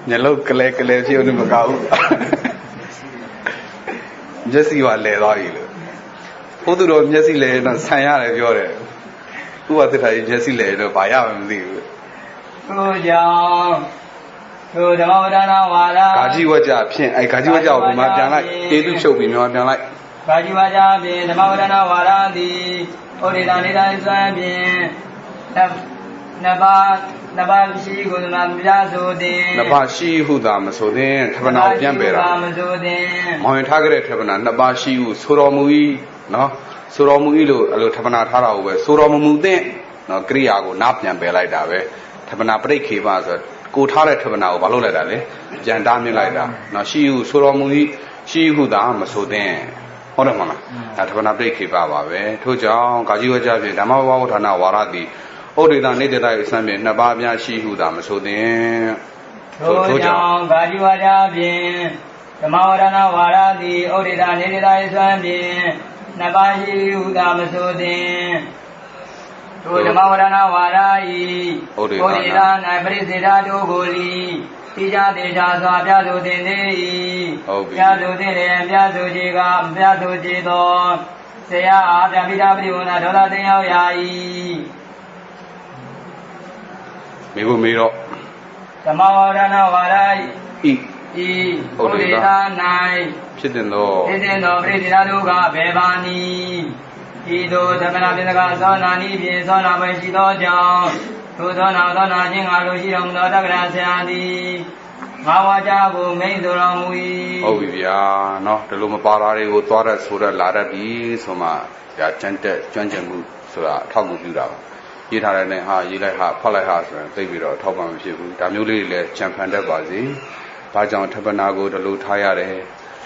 [SPEAKER 1] ညလုံးကလေးဖြစ်လို့မကောက်ဘူးမျက်စိကလဲသွားပြီလို့ဘုသူတော်မျက်စိလဲတော့ဆန်ရတယ်ပြောတယ်ဥပသစ္စာကြီးမျက်စိလဲတော့ဘာရမှမသိဘူး
[SPEAKER 2] ထိုကြောင့်ထိုဓမ္မဝဋ္ဌနာဝါဒ
[SPEAKER 1] ဂါကြီးဝကြဖြင့်ဂါကြီးဝကြကိုဒီမှာပြန်လိုက်တေတုဖြုတ်ပြီးမြန်မာပြန်လိုက်
[SPEAKER 2] ဂါကြီးဝကြဖြင့်ဓမ္မဝဋ္ဌနာဝါဒသည်ဩဒေတာနေတိုင်းစွမ်းဖြင့်နှစ်ပါးရှိဟုသာမပြဆိုသည်
[SPEAKER 1] နှစ်ပါးရှိဟုသာမဆိုသည်ထပနာကိုပြန်ပယ်တာ
[SPEAKER 2] မဆိုသည်
[SPEAKER 1] မောင်ရင်ထားကြတဲ့ထပနာနှစ်ပါးရှိဟုဆိုတော်မူ၏နော်ဆိုတော်မူ၏လို့အဲ့လိုထပနာထားတာကိုပဲဆိုတော်မမူသင့်နော်ကိရိယာကိုနားပြန်ပယ်လိုက်တာပဲထပနာပရိခေပဆိုကိုထားတဲ့ထပနာကိုဘာလုပ်လိုက်တာလဲပြန်တားမြစ်လိုက်တာနော်ရှိဟုဆိုတော်မူ၏ရှိဟုသာမဆိုသင့်ဟုတ်တယ်မလားဒါထပနာပရိခေပပါပဲထို့ကြောင့်ကာကြီးဝကြဖြင့်ဓမ္မဝဋ္ဌနာဝါရသည်ဩဒေတာနေဒေတာ၏စံဖြင့်နှစ်ပါးများရှိဟုသာမဆိုသင့်
[SPEAKER 2] ထို့ကြောင့်ကာကြီးဝကြဖြင့်ဓမ္မဝဋ္ဌနာဝါရသည်ဩဒေတာနေဒေတာ၏စံဖြင့်နှစ်ပါးရှိဟုသာမဆိုသင့်ထိုဓမ္မဝဋ္ဌနာဝါဒဤဩဒေတာ၌ပရိသေရတို့ကိုလီတိကြသေးချာစွာပြဆိုသင်သည်ပြဆိုသင်လည်းပြဆိုကြကပြဆိုကြသောဆရာအားပြပိတာပရိဝဏဒေါသသိရောက်ရာ၏
[SPEAKER 1] မေဖို့မေတော့
[SPEAKER 2] ဓမ္မဝရဏဝါရဤဩဒေတာ၌
[SPEAKER 1] ဖြစ်တဲ့သော
[SPEAKER 2] ပရိသေရတို့ကဘေဘာနီဤသို့သမဏပိသကသောနာနိဖြင့်သောနာပဲရှိသောကြောင့်ထိုသောနာခြင်းငါတို့ရှိတော်မူသောတက္ကရာဆရာသည်ငါဝါကြကိုမိန့်ဆိုတော်မူ၏
[SPEAKER 1] ဟုတ်ပြီဗျာနော်ဒီလိုမပါတာတွေကိုသွားရဆိုရလာတတ်ပြီဆိုမှဒါကျွမ်းကျင်မှုဆိုတာအထောက်အကူပြုတာပါ ရေးထားတဲ့နဲ့ဟာရေးလိုက်ဟာဖတ်လိုက်ဟာဆိုရင်သိပြီးတော့ထောက်ပံ့မဖြစ်ဘူးဒါမျိုးလေးတွေလည်းကြံဖန်တတ်ပါစေဘာကြောင့်ထပ်ပနာကိုဒီလိုထားရတယ်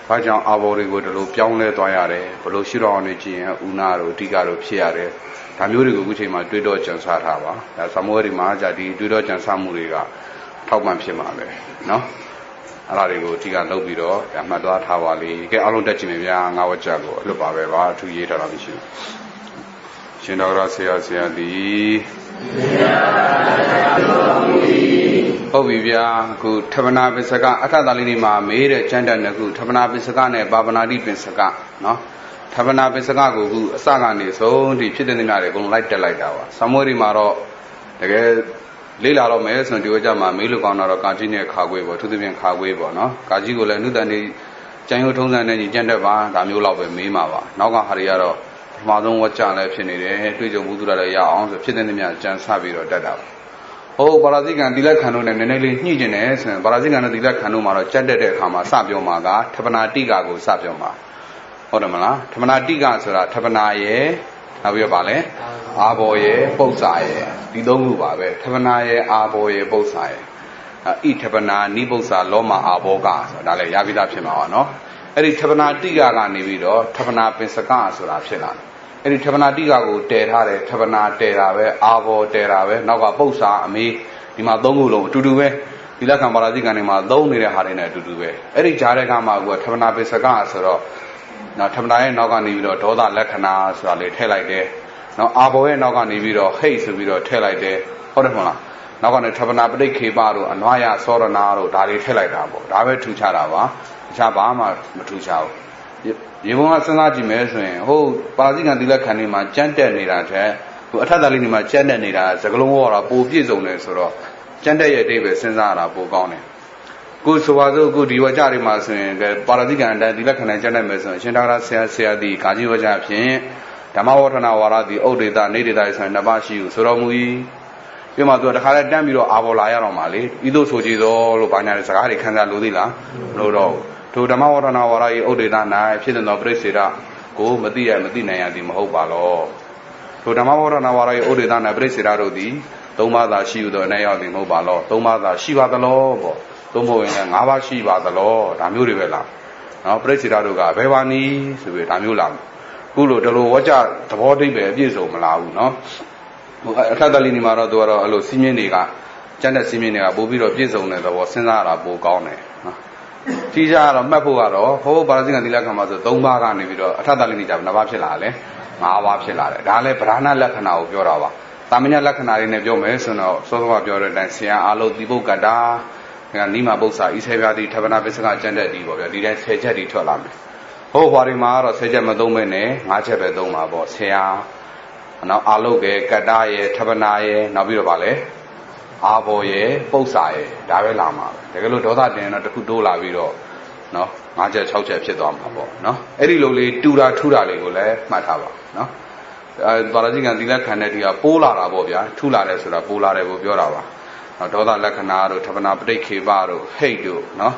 [SPEAKER 1] ဘာကြောင့်အာဘော်တွေကိုဒီလိုပြောင်းလဲသွားရတယ်ဘလို့ရှိတော်အောင်နေကြည့်ရင်ဥနာတို့အဓိကတို့ဖြစ်ရတယ်ဒါမျိုးတွေကိုအခုချိန်မှာတွေးတော့ကြံစားထားပါဒါသမောရီမှာじゃဒီတွေးတော့ကြံစားမှုတွေကထောက်ပံ့ဖြစ်မှာပဲเนาะအဲ့ဒါတွေကိုအဓိကလုပ်ပြီးတော့မှတ်သွားထားပါလိကဲအားလုံးတက်ကြည့်မယ်ဗျာငါးဝက်ချက်ကိုအလွတ်ပါပဲပါအထူးရေးထားတာမရှိဘူးရှင်တော်ရဆရာဒီဟုတ်ပြီဗျာအခုထပနာပစ္စကအထသာလေးနေမှာမေးတဲ့ကျမ်းတက်နှစ်ခုထပနာပစ္စကနဲ့ပါပနာတိပစ္စကနော်ထပနာပစ္စကကိုအခုအစကနေဆုံးဒီဖြစ်တဲ့နေရာတွေအကုန်လိုက်တက်လိုက်တာပါဆာမွေးဒီမှာတော့တကယ်လေးလာတော့မယ်ဆိုရင်ဒီဝကြမှာမေးလို့ကောင်းတော့ကာကြီးနဲ့ခါခွေးပေါ့သူသဖြင့်ခါခွေးပေါ့နော်ကာကြီးကိုလည်းနှုတ်တန်နေကျန်ရုံထုံးစံနဲ့ညီကျန်တက်ပါဒါမျိုးလောက်ပဲမေးမှာပါနောက်ကဟာတွေကတော့ပထမဆုံးဝကြလည်းဖြစ်နေတယ်တွေ့ကြုံမှုသူလည်းရအောင်ဆိုဖြစ်တဲ့နေရာကြံဆပြီးတော့တက်တာပါဟုတ်ပါရဇိကံတိလက်ခံတို့နဲ့နည်းနည်းလေးညှိကျင်တယ်ဆိုရင်ပါရဇိကံနဲ့တိလက်ခံတို့မှာတော့ကြက်တက်တဲ့အခါမှာစပြောမှာကထပနာတိကာကိုစပြောမှာဟုတ်တယ်မလားထပနာတိကာဆိုတာထပနာရဲ့နောက်ပြီးတော့ဗာလဲအာဘော်ရဲ့ပု္ပ္ပာရဲ့ဒီသုံးခုပါပဲထပနာရဲ့အာဘော်ရဲ့ပု္ပ္ပာရဲ့ဣထပနာနိပု္ပ္ပာလောမအာဘောကဆိုတာဒါလည်းရပြီးသားဖြစ်မှာပါနော်အဲ့ဒီထပနာတိကာကနေပြီးတော့ထပနာပင်စကဆိုတာဖြစ်လာတယ်အဲ့ဒီထပနာတိကာကိုတည်ထားတယ်ထပနာတည်တာပဲအာဘောတည်တာပဲနောက်ကပု္ပ္ပာအမေးဒီမှာသုံးခုလုံးအတူတူပဲဒီလက်ခံပါဠိကံတွေမှာသုံးနေတဲ့ဟာတွေနဲ့အတူတူပဲအဲ့ဒီဂျားတဲ့ကမှာကထပနာပိစကဆိုတော့နော်ထပနာရဲ့နောက်ကနေပြီးတော့ဒေါသလက္ခဏာဆိုတာလေးထည့်လိုက်တယ်နော်အာဘောရဲ့နောက်ကနေပြီးတော့ဟိတ်ဆိုပြီးတော့ထည့်လိုက်တယ်ဟုတ်တယ်မဟုတ်လားနောက်ကနေထပနာပဋိခေပတို့အနွားရသောရဏတို့ဒါတွေထည့်လိုက်တာပေါ့ဒါပဲထူခြားတာပါတခြားဘာမှမထူခြားဘူးရေဘုံကစဉ်းစားကြည့်မယ်ဆိုရင်ဟုတ်ပါဠိကံဒီလက်ခံတွေမှာကြမ်းတက်နေတာတဲ့ဟိုအထက်သားလေးတွေမှာကြမ်းတက်နေတာစကလုံးဝတော့ပိုပြည့်စုံတယ်ဆိုတော့ကြမ်းတက်ရဲ့အတိတ်ပဲစဉ်းစားရတာပိုကောင်းတယ်ခုဆိုပါစို့အခုဒီဝကြတွေမှာဆိုရင်ပါဠိကံအတိုင်းဒီလက်ခံနဲ့ကြမ်းတက်မယ်ဆိုရင်ရှင်သာရဆရာဒီကာကြီးဝကြဖြင့်ဓမ္မဝဋ္ဌနာဝါရသည်ဥဒိတနေဒိတဆိုရင်နှစ်ပါးရှိဟုဆိုတော်မူ၏ပြီးမှသူကတခါလဲတန်းပြီးတော့အာဘော်လာရတော့မှာလေဤသို့ဆိုကြည်သောလို့ဘာညာတဲ့စကားတွေခံစားလို့သေးလားမလို့တော့ထိုဓမ္မဝဋ္ဌနာဝါရ၏ဥဒိတ၌ဖြစ်တဲ့ပြိစေရကိုမသိနိုင်ရသည်မဟုတ်ပါလောထိုဓမ္မဝဋ္ဌနာဝါရ၏ဥဒိတ၌ပြိစေရတို့သည်သုံးပါးသာရှိဟုသောအနေရောက်သည်မဟုတ်ပါလောသုံးပါးသာရှိပါသလောပေါ့သုံးဖို့ရင်လည်း၅ပါးရှိပါသလောဒါမျိုးတွေပဲလားနော်ပြိစေရတို့ကဘယ်ပါနည်းဆိုပြီးဒါမျိုးလားခုလိုဒီလိုဝကြသဘောတိတ်ပဲအပြည့်စုံမလားဘူးနော်အခက်တလီနေမှာတော့သူကတော့အဲ့လိုစီးမြင့်တွေကကျန်တဲ့စီးမြင့်တွေကပို့ပြီးတော့ပြည့်စုံတဲ့သဘောစဉ်းစားရတာပိုကောင်းတယ်နော်တိကျကတော့မှတ်ဖို့ကတော့ဟိုဘာသာစကားဒီလက်ခံမှာဆို၃ပါးကနေပြီးတော့အထက်တလီနေကြဘယ်နှပါးဖြစ်လာလဲ၅ပါးဖြစ်လာတယ်ဒါလည်းဗราဏလက္ခဏာကိုပြောတာပါတာမညလက္ခဏာတွေနဲ့ပြောမယ်ဆိုတော့စောစောကပြောတဲ့အတိုင်းဆရာအာလုတိပုဂ္ဂတာနိမပု္ပ္ပာဤဆေပြာတိထဗနာပစ္စကကျန်တဲ့ဒီပေါ့ဗျာဒီတိုင်း10ချက်ဒီထွက်လာမယ်ဟုတ်ဟွာဒီမှာတော့10ချက်မသုံးမဲနဲ့5ချက်ပဲသုံးပါပေါ့ဆရာနောက်အာလုကေကတ္တရဲ့ထဗနာရဲ့နောက်ပြီးတော့ဗာလဲအာဘောရဲ့ပု္ပ္ပာရဲ့ဒါပဲလာမှာပဲတကယ်လို့ဒေါသတင်တော့တစ်ခုတိုးလာပြီးတော့နော်5ချက်6ချက်ဖြစ်သွားမှာပေါ့နော်အဲ့ဒီလိုလေးတူတာထူတာလေးကိုလည်းမှတ်ထားပါနော်ပါဠိကံသီလခံတဲ့ဒီကပိုးလာတာပေါ့ဗျာထူလာတယ်ဆိုတာပိုးလာတယ်ကိုပြောတာပါနော်ဒေါသလက္ခဏာတို့ထဗနာပဋိခေပတို့ဟိတ်တို့နော်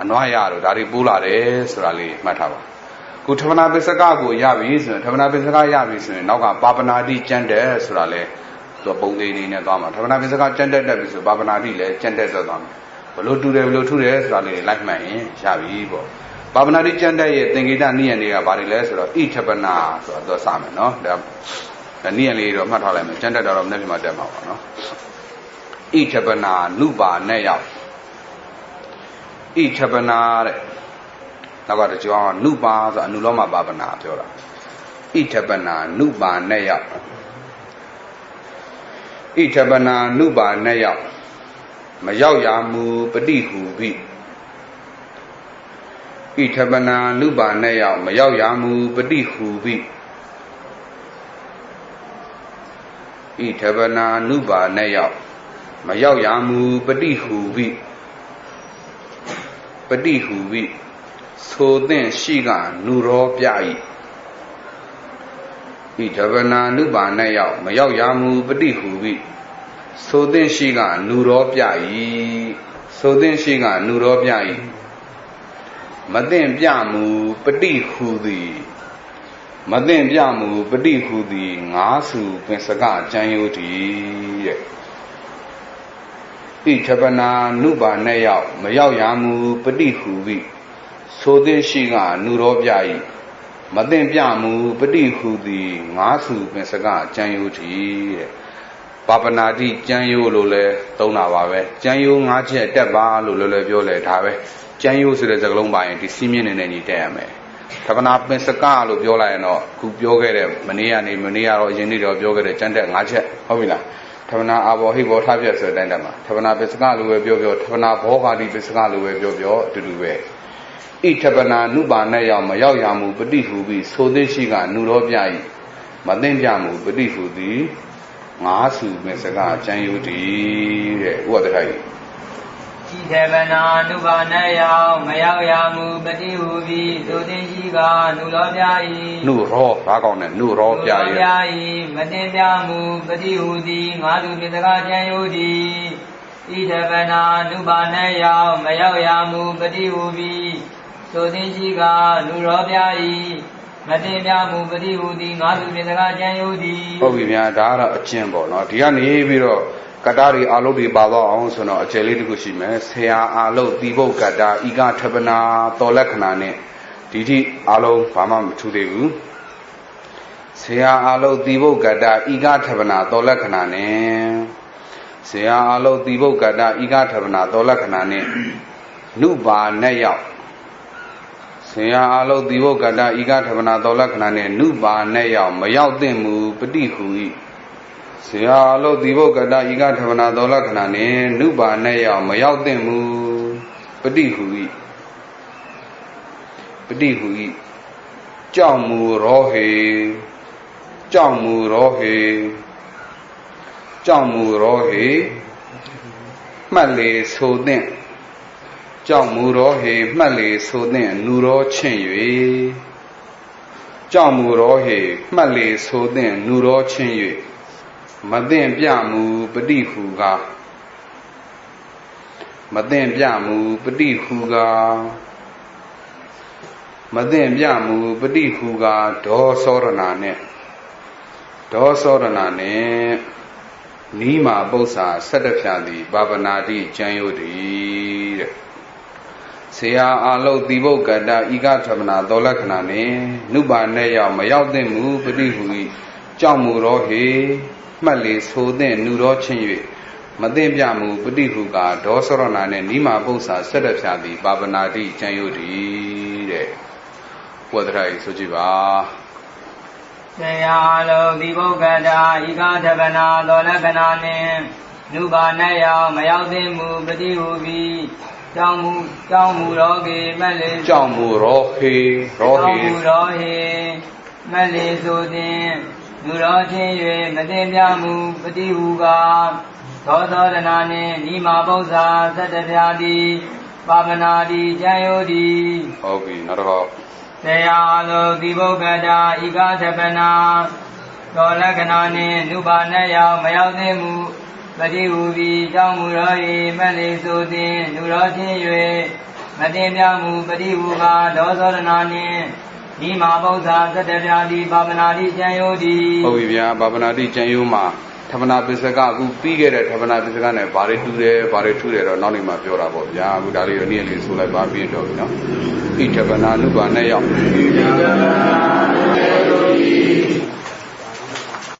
[SPEAKER 1] အနွားရတို့ဒါတွေပိုးလာတယ်ဆိုတာလေးမှတ်ထားပါခုထဗနာပစ္စကကိုရပြီဆိုရင်ထဗနာပစ္စကရပြီဆိုရင်နောက်ကပါပနာတိကျန်တယ်ဆိုတာလေသူပုံသေးနေနဲ့သွားမှာထဗနာပစ္စကကျန်တက်ပြီဆိုပါပနာတိလည်းကျန်တက်သွားမှာဘလို့တူတယ်ဘလို့ထူတယ်ဆိုတာလေးလိုက်မှန်ရင်ရပြီပေါ့ပါပနာတိကျန်တဲ့ရဲ့သင်္ကေတနိယံတွေကဘာတွေလဲဆိုတော့ဣထပနာဆိုတော့စမယ်နော်ဒါနိယံလေးတော့မှတ်ထားလိုက်မယ်ကျန်တက်တော့မနေ့ကမှတက်မှာပါနော်ဣထပနာနုပါနဲ့ရောက်ဣထပနာတဲ့နောက်ကတကြောင်နုပါဆိုအနုလောမပါပနာပြောတာဣထပနာနုပါနဲ့ရောက်ဣထပနာနုပါနဲ့ရောက်မရောက်ရမူပฏิဟူပိဣထပနာနုပါနဲ့ရောက်မရောက်ရမူပฏิဟူပိဣထပနာနုပါနဲ့ရောက်မရောက်ရမူပฏิဟူပိပฏิဟူပိသိုသင့်ရှိကနုရောပြ၏ဣထပနာနုပါနဲ့ရောက်မရောက်ရမူပฏิဟူပိသိုသင့်ရှိကနုရောပြ၏သိုသင့်ရှိကနုရောပြ၏မသင့်ပြမူပฏิဟူသည် မသိပြမှုပฏิဟုသည်ငါးစုပင်စကကြံယုတ်တည်းတဲ့ဣထပနာနုပါနဲ့ရောက်မရောက်ရမူပฏิဟုပြီးဆိုသည်ရှိကနုရောပြ၏မသိပြမှုပฏิဟုသည်ငါးစုပင်စကကြံယုတ်တည်းတဲ့ပါပနာတိကြံယုတ်လို့လဲသုံးတာပါပဲကြံယုတ်၅ချက်တက်ပါလို့လည်းပြောလဲဒါပဲကြံယုတ်ဆိုတဲ့စကားလုံးပါရင်ဒီစီးမြင့်နေညီတက်ရမယ်ထပနာပင်စကလို့ပြောလိုက်ရင်တော့ခုပြောခဲ့တဲ့မနေ့ကတော့အရင်နေ့တော့ပြောခဲ့တဲ့ကျန်တဲ့၅ချက်ဟုတ်ပြီလားထပနာအာဘောဟိဘောထပြတ်ဆိုတဲ့အတိုင်းတက်မှာထပနာပင်စကလို့ပဲပြောထပနာဘောဂာတိပင်စကလို့ပဲပြောအတူတူပဲဣထပနာနုပါနဲ့ရောက်မရောက်ရမှုပฏิဟုပြီးဆိုသည်ရှိကနုရောပြ၏မသိပြမှုပฏิဟုသည်ငါးစုပင်စကကျမ်းယုတ်တည်းတဲ့ဥပဒထိုင်
[SPEAKER 2] ဣထပနာနုပါနဲ့ရောက်မရောက်ရမှုပฏิဟုပြီးဆိုသည်ရှိကနုရောပြ၏
[SPEAKER 1] နုရောဘာကောင်းလဲနုရောပြ၏
[SPEAKER 2] မသိပြမှုပฏิဟုသည်ငါးစုပင်စကကျမ်းယုတ်တည်းဣထပနာနုပါနဲ့ရောက်မရောက်ရမှုပฏิဟုပြီးဆိုသည်ရှိကနုရောပြ၏မသိပြမှုပฏิဟုသည်ငါးစုပင်စကကျမ်းယုတ်တည်း
[SPEAKER 1] ဟုတ်ပြီဗျာဒါကတော့အကျင့်ပေါ့နော်ဒီကနေပြီးတော့ကတ္တရီအာလုတ်တွေပါတော့အောင်ဆိုတော့အကျယ်လေးတစ်ခုရှိမယ်ဆရာအာလုတ်တိဘုတ်ကတ္တဤကထပနာတော်လက္ခဏာနဲ့ဒီတိအာလုံးဘာမှမထူသေးဘူးဆရာအာလုတ်တိဘုတ်ကတ္တဤကထပနာတော်လက္ခဏာနဲ့ဆရာအာလုတ်တိဘုတ်ကတ္တဤကထပနာတော်လက္ခဏာနဲ့နုပါနဲ့ရောက်ဆရာအာလုတ်တိဘုတ်ကတ္တဤကထပနာတော်လက္ခဏာနဲ့နုပါနဲ့ရောက်မရောက်သင့်မူပฏิဟု၏ဆရာအာလုတ်တိဘုတ်ကတ္တဤကထပနာတော်လက္ခဏာနဲ့နုပါနဲ့ရောက်မရောက်သင့်မူပฏิဟု၏ပฏิဟု၏ကြောင့်မူရောဟေကြောင့်မူရောဟေကြောင့်မူရောဟေမှတ်လေဆိုသင့်ကြောင့်မူရောဟေမှတ်လေဆိုသင့်နုရောချင်း၍ကြောင့်မူရောဟေမှတ်လေဆိုသင့်နုရောချင်း၍မသိပြမှုပฏิဟုကမသိပြမှုပฏิဟုကမသိပြမှုပฏิဟုကဒေါသောရဏနဲ့ဒေါသောရဏနဲ့နီးမာပု္ပ္ပာ17ဖြာသည်ပါပနာတိကျမ်းယုတ်တည်းတဲ့ဆရာအာလုတ်တိဘုတ်ကတ္တဤကထပနာတော်လက္ခဏာနှင့်နုပါနဲ့ရောက်မရောက်သင့်မူပฏิဟု၏ကြောင့်မူရောဟေမှတ်လေဆိုသင့်နုရောချင်း၍မသိပြမှုပฏิဟုကဒေါသရဏနှင့်နိမာပု္ပ္ပာ17ဖြာသည်ပါပနာတိကျမ်းယုတ်တည်းတဲ့ဘုရားတရားဆိုကြည့်ပါ
[SPEAKER 2] ဆရာအာလုတ်တိဘုတ်ကတ္တဤကထပနာတော်လက္ခဏာနှင့်နုပါနဲ့ရောက်မရောက်သင့်မူပฏิဟုပြီးကြောင့်မူရောဟေမက်လေ
[SPEAKER 1] ကြောင့်မူရောဟေ
[SPEAKER 2] မက်လေဆိုသည်နုရောချင်း၍မသိပြမှုပฏิဟုကသောသောရဏနှင့်နိမာပု္ပ္ပာ17ဖြာသည်ပါပနာတိကျမ်းယုတ်တည်း
[SPEAKER 1] ဟုတ်ပြီနောက်တော့
[SPEAKER 2] ဆရာအာလုတ်တိဘုတ်ကတ္တဤကထပနာတော်လက္ခဏာနှင့်နုပါနဲ့ရောက်မရောက်သင့်မူပฏิဟုပြီးကြောင့်မူရော၏မက်လေဆိုသည်နုရောချင်း၍မသိပြမှုပฏิဟုကဒေါသောရဏနှင့်နိမာပု္ပ္ပာ17ဖြာသည်ပါပနာတိကျမ်းယုတ်တည်း
[SPEAKER 1] ဟုတ်ပြီဗျာပါပနာတိကျမ်းယုတ်မှာထပနာပစ္စကအခုပြီးခဲ့တဲ့ထပနာပစ္စကနဲ့ဘာတွေတူတယ်ဘာတွေထူတယ်တော့နောက်နေ့မှပြောတာပေါ့ဗျာအခုဒါလေးတော့နေ့လေးဆိုလိုက်ပါပြီးတော့ပြီနော်ဣထပနာနုပါနဲ့ရောက်